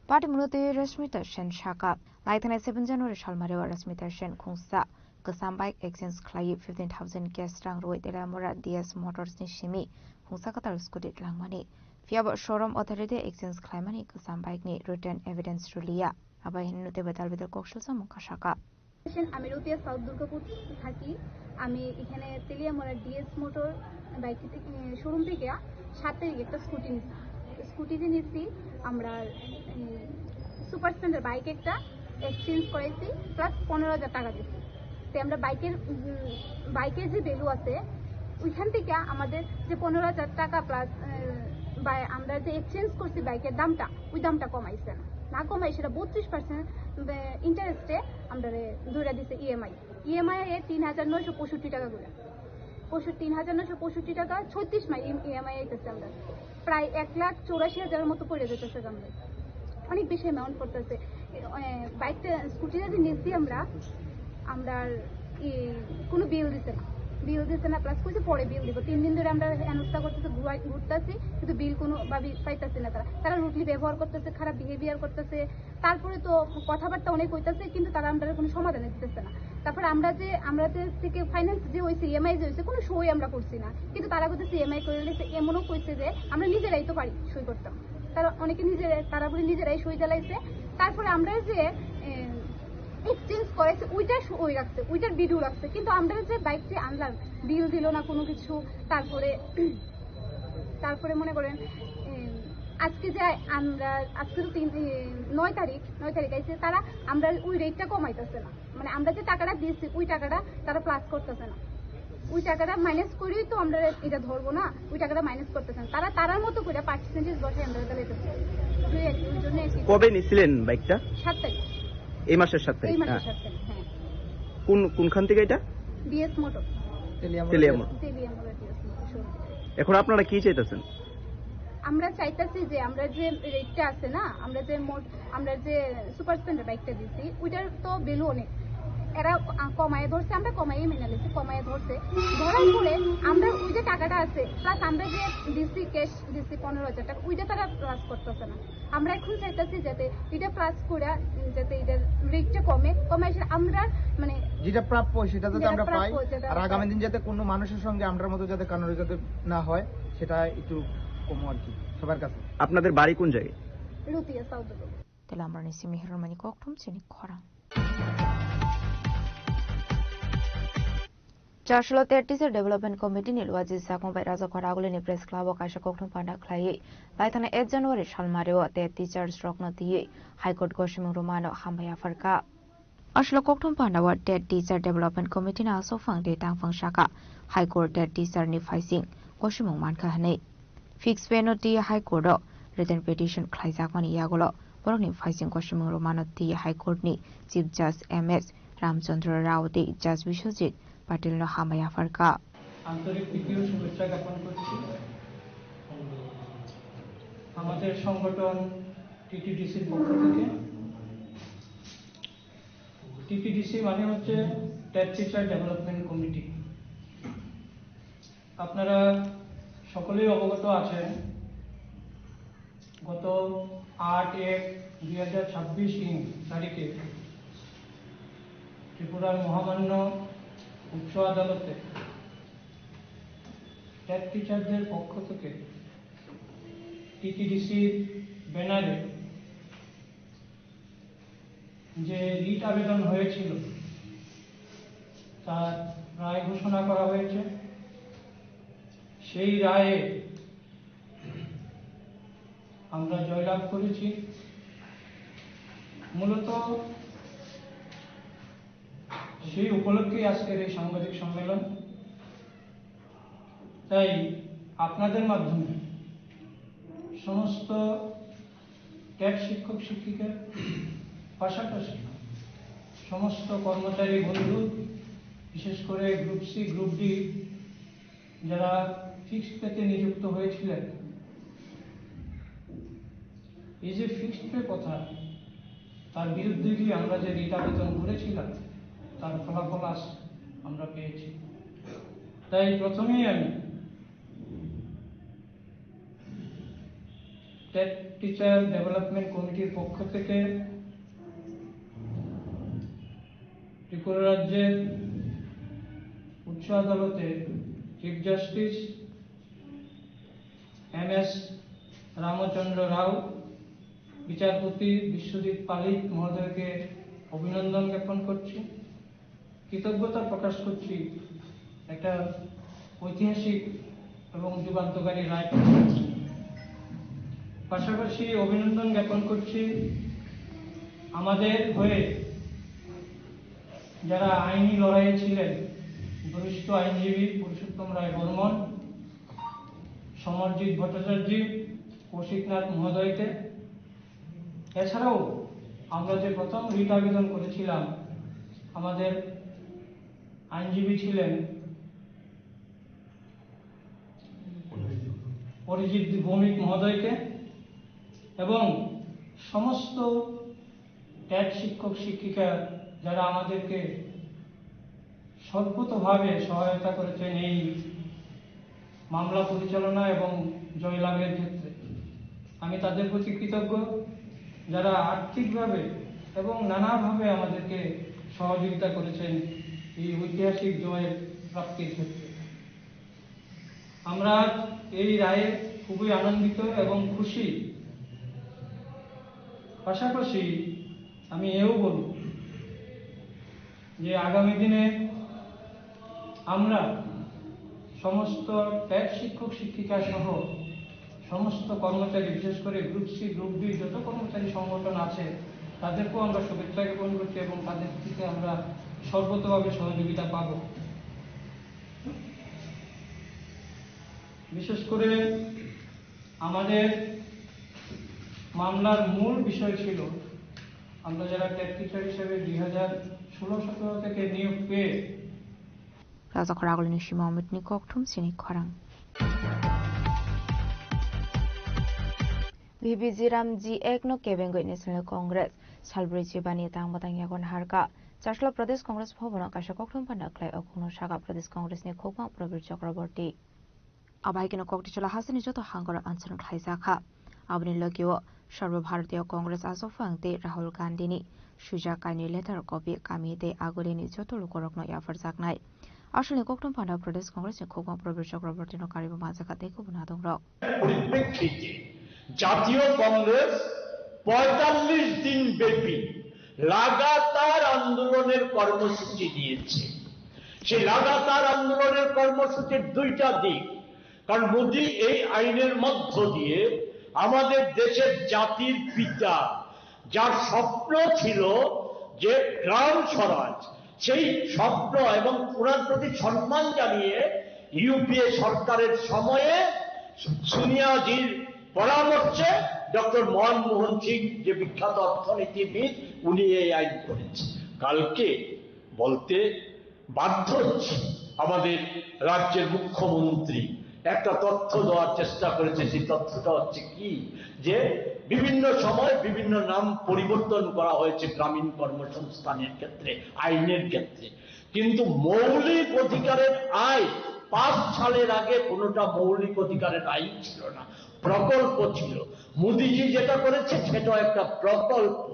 Party munote Rasmita Sen shaka laithana 7 January salmarewa Rasmita Sen khungsa kasam bike exchange khlai 15000 cash rang roi telamra DS Motors ni shimi khungsa katar scooty langmani fiaba showroom authority exchange khlaimani kasam bike ni written evidence rulia abai hinute betal bedal কক্সলসা মুঙ্গা শাখা
আমি রুতিয়া south Durgapur থাকি। আমি এখানে Teliamura DS motor bike showroom থেকে 7 তারিখে একটা scooty নিয়েছি। আমরা সুপার স্প্লেন্ডার বাইক একটা এক্সচেঞ্জ করেছি প্লাস 15,000 টাকা দিয়েছি। তো আমরা বাইকের যে ভ্যালু আছে ওইখান থেকে আমাদের যে 15,000 টাকা প্লাস আমরা যে এক্সচেঞ্জ করছি বাইকের দামটা, ওই দামটা কমাইছে না কমাই সেটা 32% ইন্টারেস্টে আমরা ধরে দিচ্ছে ইএমআই এ 3,965 টাকা করে 3,965 টাকা 36 মাস ইএমআই আইতেছে। আমরা প্রায় 1,84,000 মতো পড়ে যেতেছে। আমরা অনেক বেশি অ্যামাউন্ট পড়তেছে। বাইকটা স্কুটিটা যে নিচ্ছি আমরা কোনো বিল দিচ্ছে না প্লাস কিছু পরে বিল দিব। 3 দিন ধরে আমরা অ্যানোস্তা করতেছি, ঘুরতেছি, কিন্তু বিল কোনো ভাবে পাইতেছি না। তারা রুটলি ব্যবহার করতেছে, খারাপ বিহেভিয়ার করতেছে, তারপরে তো কথাবার্তা অনেক হইতেছে, কিন্তু তারা আমরা কোনো সমাধান দিতেছে না। তারপরে আমরা যে থেকে ফাইন্যান্স যে হয়েছে, ইএমআই যে হয়েছে, কোনো সই আমরা করছি না, কিন্তু তারা করতেছে ইএমআই করে নিয়েছে। এমনও কইছে যে আমরা নিজেরাই তো পারি সই করতাম, তারা অনেকে তারা বলে নিজেরাই সই জ্বালাইছে। তারপরে আমরা যে এক্সচেঞ্জ করেছে ওইটার সই রাখছে, ওইটার ভিডিও রাখছে, কিন্তু আমরা যে বাইকটি আনলাম বিল দিল না কোনো কিছু। তারপরে মনে করেন আজকে যে আমরা আজকে তো 9 তারিখ আইছে, তারা আমরা ওই রেটটা কমাইতেছে না। মানে আমরা যে টাকাটা দিয়েছি ওই টাকাটা তারা প্লাস করতেছে না, ওই টাকাটা মাইনাস করেই তো আমরা এটা ধরবো না, ওই টাকাটা মাইনাস করতেছে না। তারার মতো করে পার্সেন্টেজ বসে আমরা এটা লেতেছে। ওই জন্য
কবে নিছিলেন বাইকটা?
7 তারিখ,
এই মাসের 7 তারিখ।
হ্যাঁ।
কোনখান থেকে এটা?
DS motor
Teliamura. এখন আপনারা কি চাইতেছেন?
আমরা চাইতেছি যে আমরা যে রেটটা আছে না, আমরা যে সুপার স্প্লেন্ডার বাইকটা দিচ্ছি ওইটার তো ভ্যালু অনেক, এরা কমায় ধরছে, আমরা কমাই মেনে নিয়েছি, কমায় ধরছে। ধরার পরে আমরা ওই যে টাকাটা আছে প্লাস আমরা যে দিচ্ছি ক্যাশ দিচ্ছি 15,000 টাকা, ওইটা তারা প্লাস করতেছে না। আমরা এখন চাইতেছি যাতে এটা প্লাস করে যাতে এটার রেটটা কমে আমরা মানে
যেটা প্রাপ্য সেটা যাতে আমরা পাই, আর আগামী দিন যাতে কোনো মানুষের সঙ্গে আমরার মতো যাতে কারণ যাতে না হয় সেটা একটু কম আর কি সবার কাছে। আপনাদের বাড়ি কোন জায়গায়?
রুতিয়া সাউথ দুর্গাপুর।
তাহলে আমরা নিছি মেহরমানি কক্টম চিনি খরা Charlotte Teacher Development Committee ni luaji sakong bai raja khara agule ni press club kaisa kokthum panda khlai laithana 1 January salmareo te teachers rokna diye High Court Goshimung Romano hambaya farka Ashlo kokthum panda wa te Teacher Development Committee na sofang de tangfang shaka High Court te teacher ni faising Goshimung manka hane fix penalty High Court written petition khlai jakmani yagolo borok ni faising Goshimung Romano ti High Court ni Chief Judge MS Ramchandra রাওতে জাজ বিশ্বজিৎ পাটিল হামায়া ফারকা
আন্তরিক প্রীতি ও শুভেচ্ছা জ্ঞাপন করছি। আমাদের সংগঠন টিটিডিসির পক্ষ থেকে, TTDC মানে হচ্ছে টেট টিচার ডেভেলপমেন্ট কমিটি। আপনারা সকলেই অবগত আছেন, গত 8/1/2026 তারিখে ত্রিপুরার মহামান্য উচ্চ আদালতে টেট টিচারদের পক্ষ থেকে টিটিডিসির ব্যানারে যে রিট আবেদন হয়েছিল তার রায় ঘোষণা করা হয়েছে। সেই রায়ে আমরা জয়লাভ করেছি। মূলত সেই উপলক্ষেই আজকের এই সাংবাদিক সম্মেলন। তাই আপনাদের মাধ্যমে সমস্ত টেট শিক্ষক শিক্ষিকার পাশাপাশি সমস্ত কর্মচারী বন্ধু, বিশেষ করে গ্রুপ সি গ্রুপ ডি যারা ফিক্সড পেতে নিযুক্ত হয়েছিলেন, এই যে ফিক্সড পে কথা, তার বিরুদ্ধে গিয়ে আমরা যে রিট আবেদন করেছিলাম তার ফলাফল আজ আমরা পেয়েছি। তাই প্রথমেই আমি টেট টিচার ডেভেলপমেন্ট কমিটির পক্ষ থেকে ত্রিপুরা রাজ্যের উচ্চ আদালতের চিফ জাস্টিস MS রামচন্দ্র রাও, বিচারপতি বিশ্বজিৎ পালিত মহোদয়কে অভিনন্দন জ্ঞাপন করছি, কৃতজ্ঞতা প্রকাশ করছি একটা ঐতিহাসিক এবং যুগান্তকারী রায়। পাশাপাশি অভিনন্দন জ্ঞাপন করছি আমাদের হয়ে যারা আইনি লড়াইয়ে ছিলেন, বরিষ্ঠ আইনজীবী পুরুষোত্তম রায় বর্মন, সমরজিৎ ভট্টাচার্য, কৌশিকনাথ মহোদয়কে। এছাড়াও আমরা যে প্রথম রিট আবেদন করেছিলাম, আমাদের আইনজীবী ছিলেন অরিজিৎ ভৌমিক মহোদয়কে এবং সমস্ত টেট শিক্ষক শিক্ষিকা যারা আমাদেরকে সর্বতভাবে সহায়তা করেছেন এই মামলা পরিচালনা এবং জয়লাভের ক্ষেত্রে। আমি তাদের প্রতি কৃতজ্ঞ, যারা আর্থিকভাবে এবং নানাভাবে আমাদেরকে সহযোগিতা করেছেন এই ঐতিহাসিক জয়ের প্রাপ্তির ক্ষেত্রে। আমরা এই রায়ে খুবই আনন্দিত এবং খুশি। পাশাপাশি আমি এও বলব যে আগামী দিনে আমরা সমস্ত টেট শিক্ষক শিক্ষিকা সহ সমস্ত কর্মচারী, বিশেষ করে গ্রুপ সি গ্রুপ ডি যত কর্মচারী সংগঠন আছে, তাদেরকেও আমরা শুভেচ্ছা জ্ঞাপন করছি এবং তাদের থেকে আমরা সর্বতভাবে সহযোগিতা পাব। বিশেষ করে আমাদের মামলার মূল বিষয় ছিল আমরা যারা টেট টিচার হিসেবে 2016-17 থেকে নিয়োগ পেয়ে
রাজাখরাগলিনী মোহাম্মদ নিকোকঠুম সিনিক খরাং ভিবিজিরাম G1 नो केबेंगो नेशनल कांग्रेस सालब्रै जिबानि तांबातां यागन हारका चारसला प्रदेश कांग्रेस भवन आकाशा कखथुम पानाख्लाय अखुनो सागा प्रदेश कांग्रेसनि खोखमा प्रवीर चक्रवर्ती आबाइकिनो कक्टिचला हासिनि जतो हांगर आंसरन खाइजाखा आबनि लगियो सर्वभारतीय कांग्रेस आसफांगते राहुल गांधीनि सुजाकानि लेटार कपि कामिते आगोलिनि जतो लोकरकनो याफरजाकनाय আসলে কখনো পান্ডা প্রদেশ কংগ্রেসের খোকমা প্রবীর চক্রবর্তীর কারিব মাঝাকা দেখো বুনাদং রক
পরিপ্রেক্ষিতে জাতীয় কংগ্রেস ৪৫ দিন ব্যাপী লাগাতার আন্দোলনের কর্মসূচি দিয়েছে। সেই লাগাতার আন্দোলনের কর্মসূচির দুইটা দিক, কারণ মোদী এই আইনের মধ্য দিয়ে আমাদের দেশের জাতির পিতা, যার স্বপ্ন ছিল যে গ্রাম স্বরাজ, সেই স্বপ্ন এবং ওনার প্রতি সম্মান জানিয়ে ইউপিএ সরকারের সময়ে সোনিয়াজির পরামর্শে ডক্টর মনমোহন সিং যে বিখ্যাত অর্থনীতিবিদ, উনি এই আইন করেছেন। কালকে বলতে বাধ্য হচ্ছি। আমাদের রাজ্যের মুখ্যমন্ত্রী একটা তথ্য দেওয়ার চেষ্টা করেছে, সেই তথ্যটা হচ্ছে কি, যে বিভিন্ন সময় বিভিন্ন নাম পরিবর্তন করা হয়েছে গ্রামীণ কর্মসংস্থানের ক্ষেত্রে, আইনের ক্ষেত্রে, কিন্তু মৌলিক অধিকারের আইন 5 সালের আগে কোনোটা মৌলিক অধিকারের আইন ছিল না, প্রকল্প ছিল। মোদিজি যেটা করেছে সেটা একটা প্রকল্প,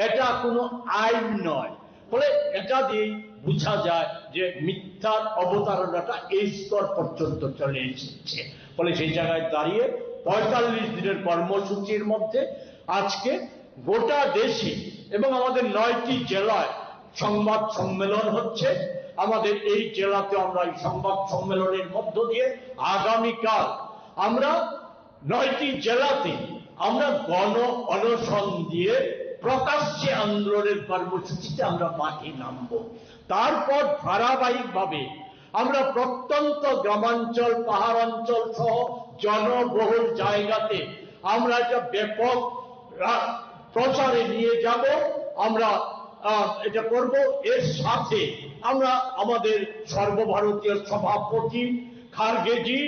এটা কোনো আইন নয়। ফলে এটা দিয়ে বোঝা যায় যে মিথ্যার অবতারণাটা এই স্তর পর্যন্ত চলে এসেছে। ফলে সেই জায়গায় দাঁড়িয়ে 45 দিনের কর্মসূচির মধ্যে আজকে গোটা দেশে এবং আমাদের 9টি জেলায় সংবাদ সম্মেলন হচ্ছে। আমাদের এই জেলাতে আমরা এই সংবাদ সম্মেলনের মধ্য দিয়ে আগামীকাল আমরা 9টি জেলাতে আমরা গণ অনশন দিয়ে প্রকাশ্যে আন্দোলনের কর্মসূচিতে আমরা মাঠে নামবো। তারপর ধারাবাহিকভাবে আমরা প্রত্যন্ত গ্রামাঞ্চল, পাহাড়াঞ্চল সহ জনবহুল জায়গাতে আমরা এটা ব্যাপক প্রচারে নিয়ে যাব। আমরা এটা করব। এর সাথে আমরা আমাদের সর্বভারতীয় সভাপতি খারগেজি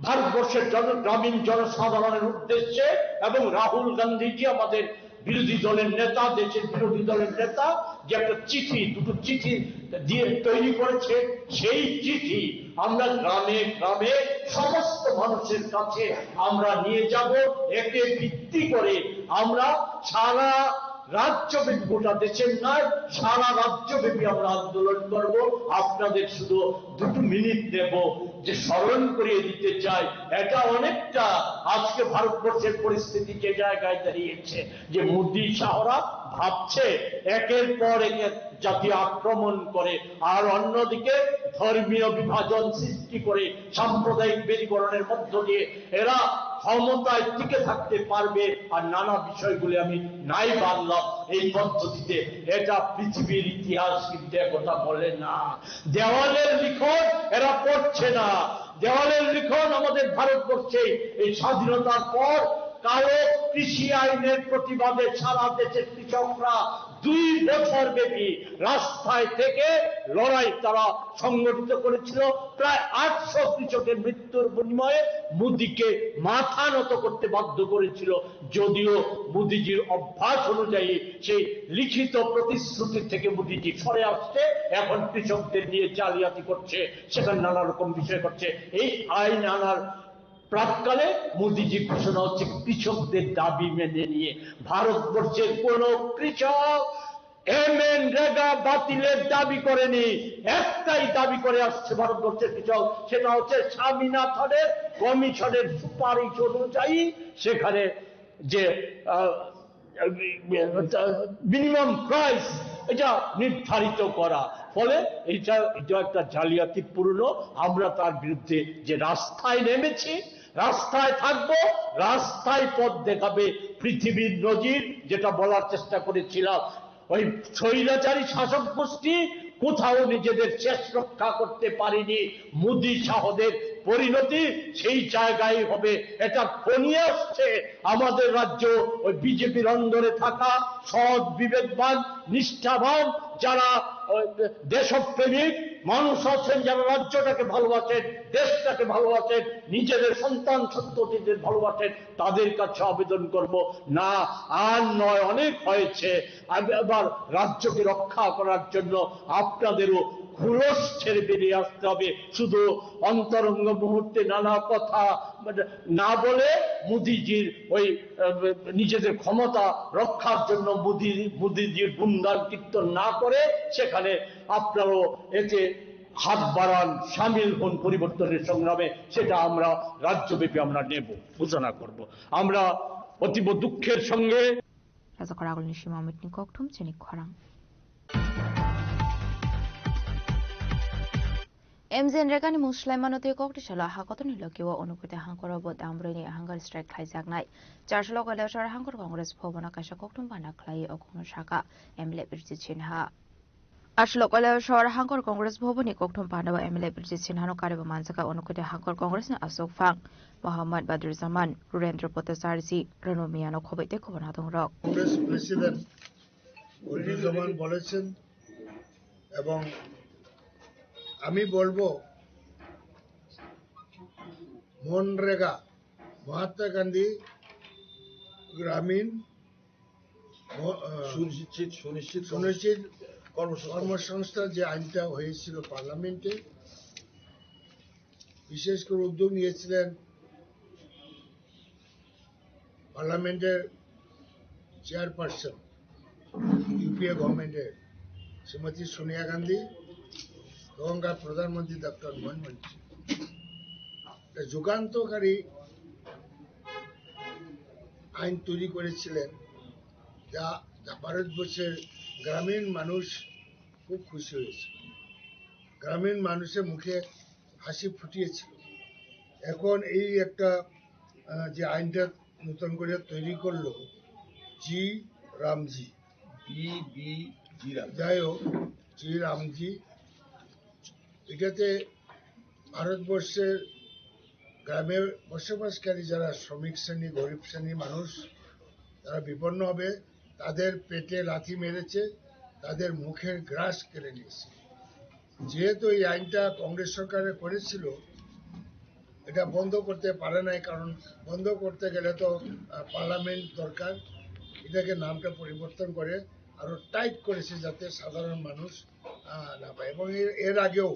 ভারতবর্ষের গ্রামীণ জনসাধারণের উদ্দেশ্যে এবং রাহুল গান্ধীজি আমাদের বিরোধী দলের নেতা, দেশের বিরোধী দলের নেতা, যে একটা চিঠি, দুটো চিঠি দিয়ে তৈরি করেছে, সেই চিঠি আমরা গ্রামে গ্রামে সমস্ত মানুষের কাছে আমরা নিয়ে যাব। একে ভিত্তি করে আমরা সারা রাজ্যব্যাপী, গোটা দেশের নয় সারা রাজ্যব্যাপী আমরা আন্দোলন করব। আপনাদের শুধু 2 মিনিট নেব যে স্মরণ করিয়ে দিতে চাই, এটা অনেকটা আজকে ভারতবর্ষের পরিস্থিতি যে জায়গায় দাঁড়িয়েছে, যে মোদী শাহরা ভাবছে একের পর এক জাতীয় আক্রমণ করে, আর অন্যদিকে ধর্মীয় বিভাজন সৃষ্টি করে সাম্প্রদায়িক মেরুকরণের মধ্য দিয়ে এরা ক্ষমতায় টিকে থাকতে পারবে। আর নানা বিষয়গুলি আমি নাই বাংলাম এই পদ্ধতিতে, এটা পৃথিবীর ইতিহাস কিন্তু কথা বলে না। দেওয়ালের লিখন এরা পড়ছে না। দেওয়ালের লিখন আমাদের ভারতবর্ষে এই স্বাধীনতার পর কালো কৃষি আইনের প্রতিবাদে সারা দেশের কৃষকরা 2 বছর ব্যাপী রাস্তায় থেকে লড়াই তারা সংগঠিত করেছিল। প্রায় 800 কৃষকের মৃত্যুর বিনিময়ে মোদীকে মাথা নত করতে বাধ্য করেছিল। যদিও মোদীজির অভ্যাস অনুযায়ী সেই লিখিত প্রতিশ্রুতি থেকে মোদীজি সরে আসছে, এখন কৃষকদের নিয়ে জালিয়াতি করছে, সেখানে নানা রকম বিষয় করছে। এই আইন আনার প্রাককালে মোদীজি ঘোষণা হচ্ছে কৃষকদের দাবি মেনে নিয়ে। ভারতবর্ষের কোন কৃষক MNREGA বাতিলের দাবি করেনি, একটাই দাবি করে আসছে ভারতবর্ষের কৃষক, সেটা হচ্ছে স্বামীনাথনের কমিশনের সুপারিশ অনুযায়ী সেখানে যে মিনিমাম প্রাইস এটা নির্ধারিত করা। ফলে এটা একটা জালিয়াতিপূর্ণ। আমরা তার বিরুদ্ধে যে রাস্তায় নেমেছি, রাস্তায় থাকবো, রাস্তায় পথ দেখাবে পৃথিবীর নজির। যেটা বলার চেষ্টা করেছিলাম, ওই স্বৈরাচারী শাসক গোষ্ঠী কোথাও নিজেদের শেষ রক্ষা করতে পারেনি। মোদী শাহদের পরিণতি সেই জায়গায় হবে। এটা ফনিয়ে আসছে আমাদের রাজ্য। ওই বিজেপির অন্দরে থাকা সৎ, বিবেকবান, নিষ্ঠাবান যারা দেশপ্রেমিক মানুষ আছেন, যারা রাজ্যটাকে ভালোবাসেন, দেশটাকে ভালোবাসেন, নিজেদের সন্তান সন্ততিদের ভালোবাসেন, তাদের কাছে আবেদন করব, না আর নয়, অনেক হয়েছে। এবার রাজ্যকে রক্ষা করার জন্য আপনাদেরও খুলস ছেড়ে বেরিয়ে আসতে হবে। শুধু অন্তরঙ্গ মুহূর্তে নানা কথা না বলে মোদীজির ওই নিজেদের ক্ষমতা রক্ষার জন্য মোদীজির গুণগান কীর্তন না করে সেখানে আপনারাও এতে হাত বাড়ান, সামিল হন পরিবর্তনের সংগ্রামে। সেটা আমরা রাজ্যব্যাপী আমরা নেব, ঘোষণা করব। আমরা অতীব দুঃখের সঙ্গে
MNREGA ni Muslaimanotei koktishala hakotoni lokiwa onukute hangkorobo dambroni hangar strike khlaijaknai charshalo kalashar hangkor congress bhovona kaisa koktum bana khlai okongno shaka MLA Birjit Sinha ashlo kalashar hangkor congress bhovoni koktum bana ba MLA Birjit Sinha no kareba manjaka onukute hangkor congress ni Asok Phang Mohammad Badr Zaman Rurendra Potasarji Ranomia no khobaite khobona dongrok
Congress president Badir Zaman বলেছেন
এবং আমি বলবো মনরেগা মহাত্মা গান্ধী গ্রামীণ সুনিশ্চিত কর্মসংস্থান যে আইনটা হয়েছিল পার্লামেন্টে, বিশেষ করে উদ্যোগ নিয়েছিলেন পার্লামেন্টের চেয়ারপারসন ইউপিএ গভর্নমেন্টের শ্রীমতী সোনিয়া গান্ধী, তখনকার প্রধানমন্ত্রী ডক্টর মনমোহন সিং। যুগান্তকারী আইন তৈরি করেছিলেন, যা ভারতবর্ষের গ্রামীণ মানুষ খুব খুশি হয়েছে, গ্রামীণ মানুষের মুখে হাসি ফুটিয়েছিল। এখন এই একটা যে আইনটা নতুন করে তৈরি করলো জি রামজি, যাই হোক জি রামজি, এটাতে ভারতবর্ষের গ্রামে বসবাসকারী যারা শ্রমিক শ্রেণী, গরিব শ্রেণী মানুষ, তারা বিপন্ন হবে। তাদের পেটে লাথি মেরেছে, তাদের মুখের গ্রাস কেড়ে নিয়েছে। যেহেতু এই আইনটা কংগ্রেস সরকারে করেছিল, এটা বন্ধ করতে পারে নাই, কারণ বন্ধ করতে গেলে তো পার্লামেন্ট দরকার। এটাকে নামটা পরিবর্তন করে আরো টাইট করেছে যাতে সাধারণ মানুষ না পায়। এবং এর আগেও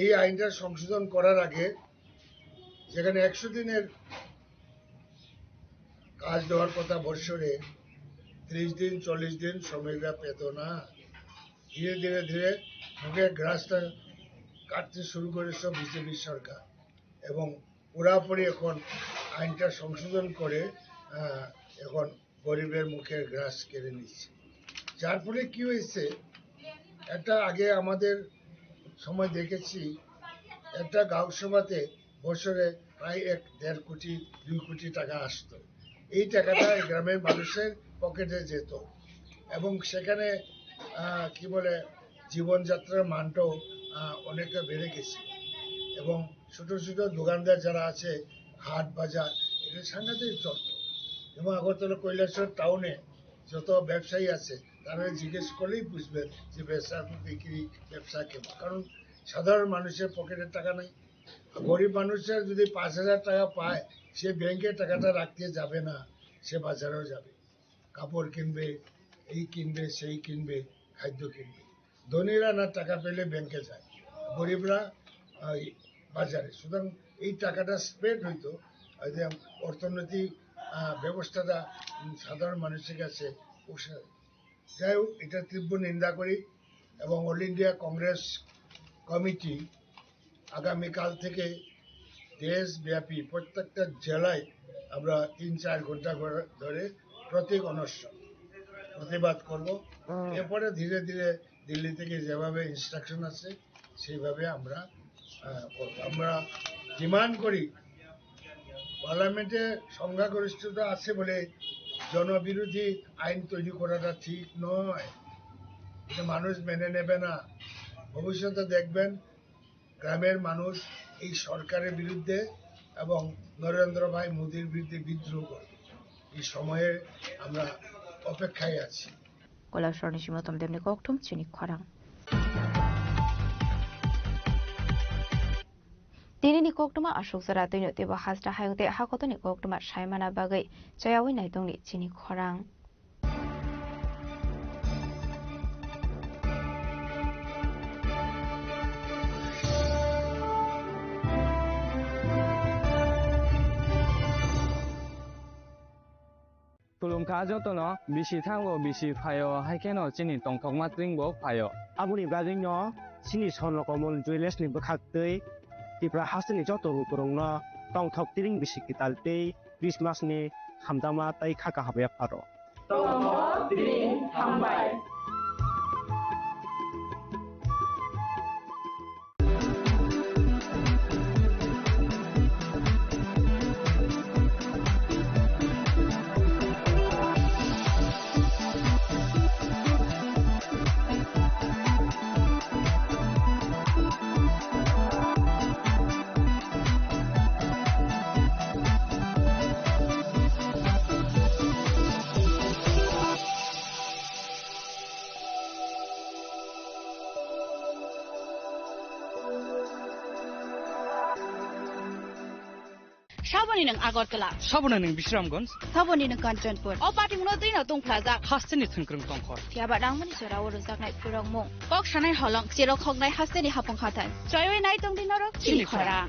এই আইনটা সংশোধন করার আগে, যেখানে 100 দিনের কাজ দেওয়ার কথা বৎসরে, 30 দিন 40 দিন শ্রমিকরা পেত না। ধীরে ধীরে ধীরে মুখের গ্রাসটা কাটতে শুরু করেছে বিজেপি সরকার, এবং পুরাপুরি এখন আইনটা সংশোধন করে এখন গরিবের মুখের গ্রাস কেড়ে নিচ্ছে। যার ফলে কি হয়েছে, একটা আগে আমাদের সময় দেখেছি একটা গাঁও সভাতে বছরে প্রায় 1-1.5 কোটি 2 কোটি টাকা আসতো। এই টাকাটা গ্রামের মানুষের পকেটে যেত, এবং সেখানে কি বলে জীবনযাত্রার মানটাও অনেকটা বেড়ে গেছে। এবং ছোট ছোট দোকানদার যারা আছে, হাট বাজার, এটা সাংঘাতিক চলত। এবং আগরতলা কৈলাসহর টাউনে যত ব্যবসায়ী আছে, তারা জিজ্ঞেস করলেই বুঝবেন যে ব্যবসা বিক্রি ব্যবসা কেমন। কারণ সাধারণ মানুষের পকেটের টাকা নেই। গরিব মানুষের যদি 5,000 টাকা পায়, সে ব্যাংকে টাকাটা রাখতে যাবে না, সে বাজারেও যাবে, কাপড় কিনবে, এই কিনবে, সেই কিনবে, খাদ্য কিনবে। ধনীরা না টাকা পেলে ব্যাংকে যায়, গরিবরা বাজারে। সুতরাং এই টাকাটা স্প্রেড হইতো, অর্থনৈতিক ব্যবস্থাটা সাধারণ মানুষের কাছে পোষায়। যাই হোক, এটা তীব্র নিন্দা করি, এবং অল ইন্ডিয়া কংগ্রেস কমিটি আগামীকাল থেকে দেশব্যাপী প্রত্যেকটা জেলায় আমরা 3-4 ঘন্টা ধরে প্রতীক অনশন প্রতিবাদ করব। এরপরে ধীরে ধীরে দিল্লি থেকে যেভাবে ইনস্ট্রাকশন আছে সেইভাবে আমরা করব। আমরা ডিমান্ড করি, পার্লামেন্টে সংখ্যাগরিষ্ঠতা আছে বলে জনবিরোধী আইন তৈরি করাটা ঠিক নয়, এটা মানুষ মেনে নেবে না। ভবিষ্যতে দেখবেন গ্রামের মানুষ এই সরকারের বিরুদ্ধে এবং নরেন্দ্র ভাই মোদীর বিরুদ্ধে বিদ্রোহ করবে। এই সময়ে আমরা অপেক্ষায় আছি।
কৈলাসহর নিশিমতম দেবনি ককটুম চিনি খরাং दिनैनि कक्टमा आशुक जरा दैनो तेबो हाजरा हायंते हाकतनि कक्टमा सायमाना बागै जयावै नायदंनि चिनि खरां
Tulungka jotono bisi thango bisi phayo haikeno chini tongthokma tringbo phayo
aboni bagino chini sonrokomon jewelers ni bokhaktei tipra hasini joto kurungno tongthok tring bisi kitaltei Christmas ni hamdama tai khaka habya pharo tongthok tring hambai
সাবনি নং আগরতলা
সাবনা নং বিশ্রামগঞ্জ
সাবনি নং কাঞ্চনপুর অ party মুনো দুই নং তংफ्লাজা
হাস্তেনি থংক্রং তংখর
थियाबा रांमनि सोराव रोजाकनाय पुरंमु कक सानाय हलं जेराव खगनाय हास्तेनि हापं खाथाय जयवे नाय तंदिनरो चिलिखरा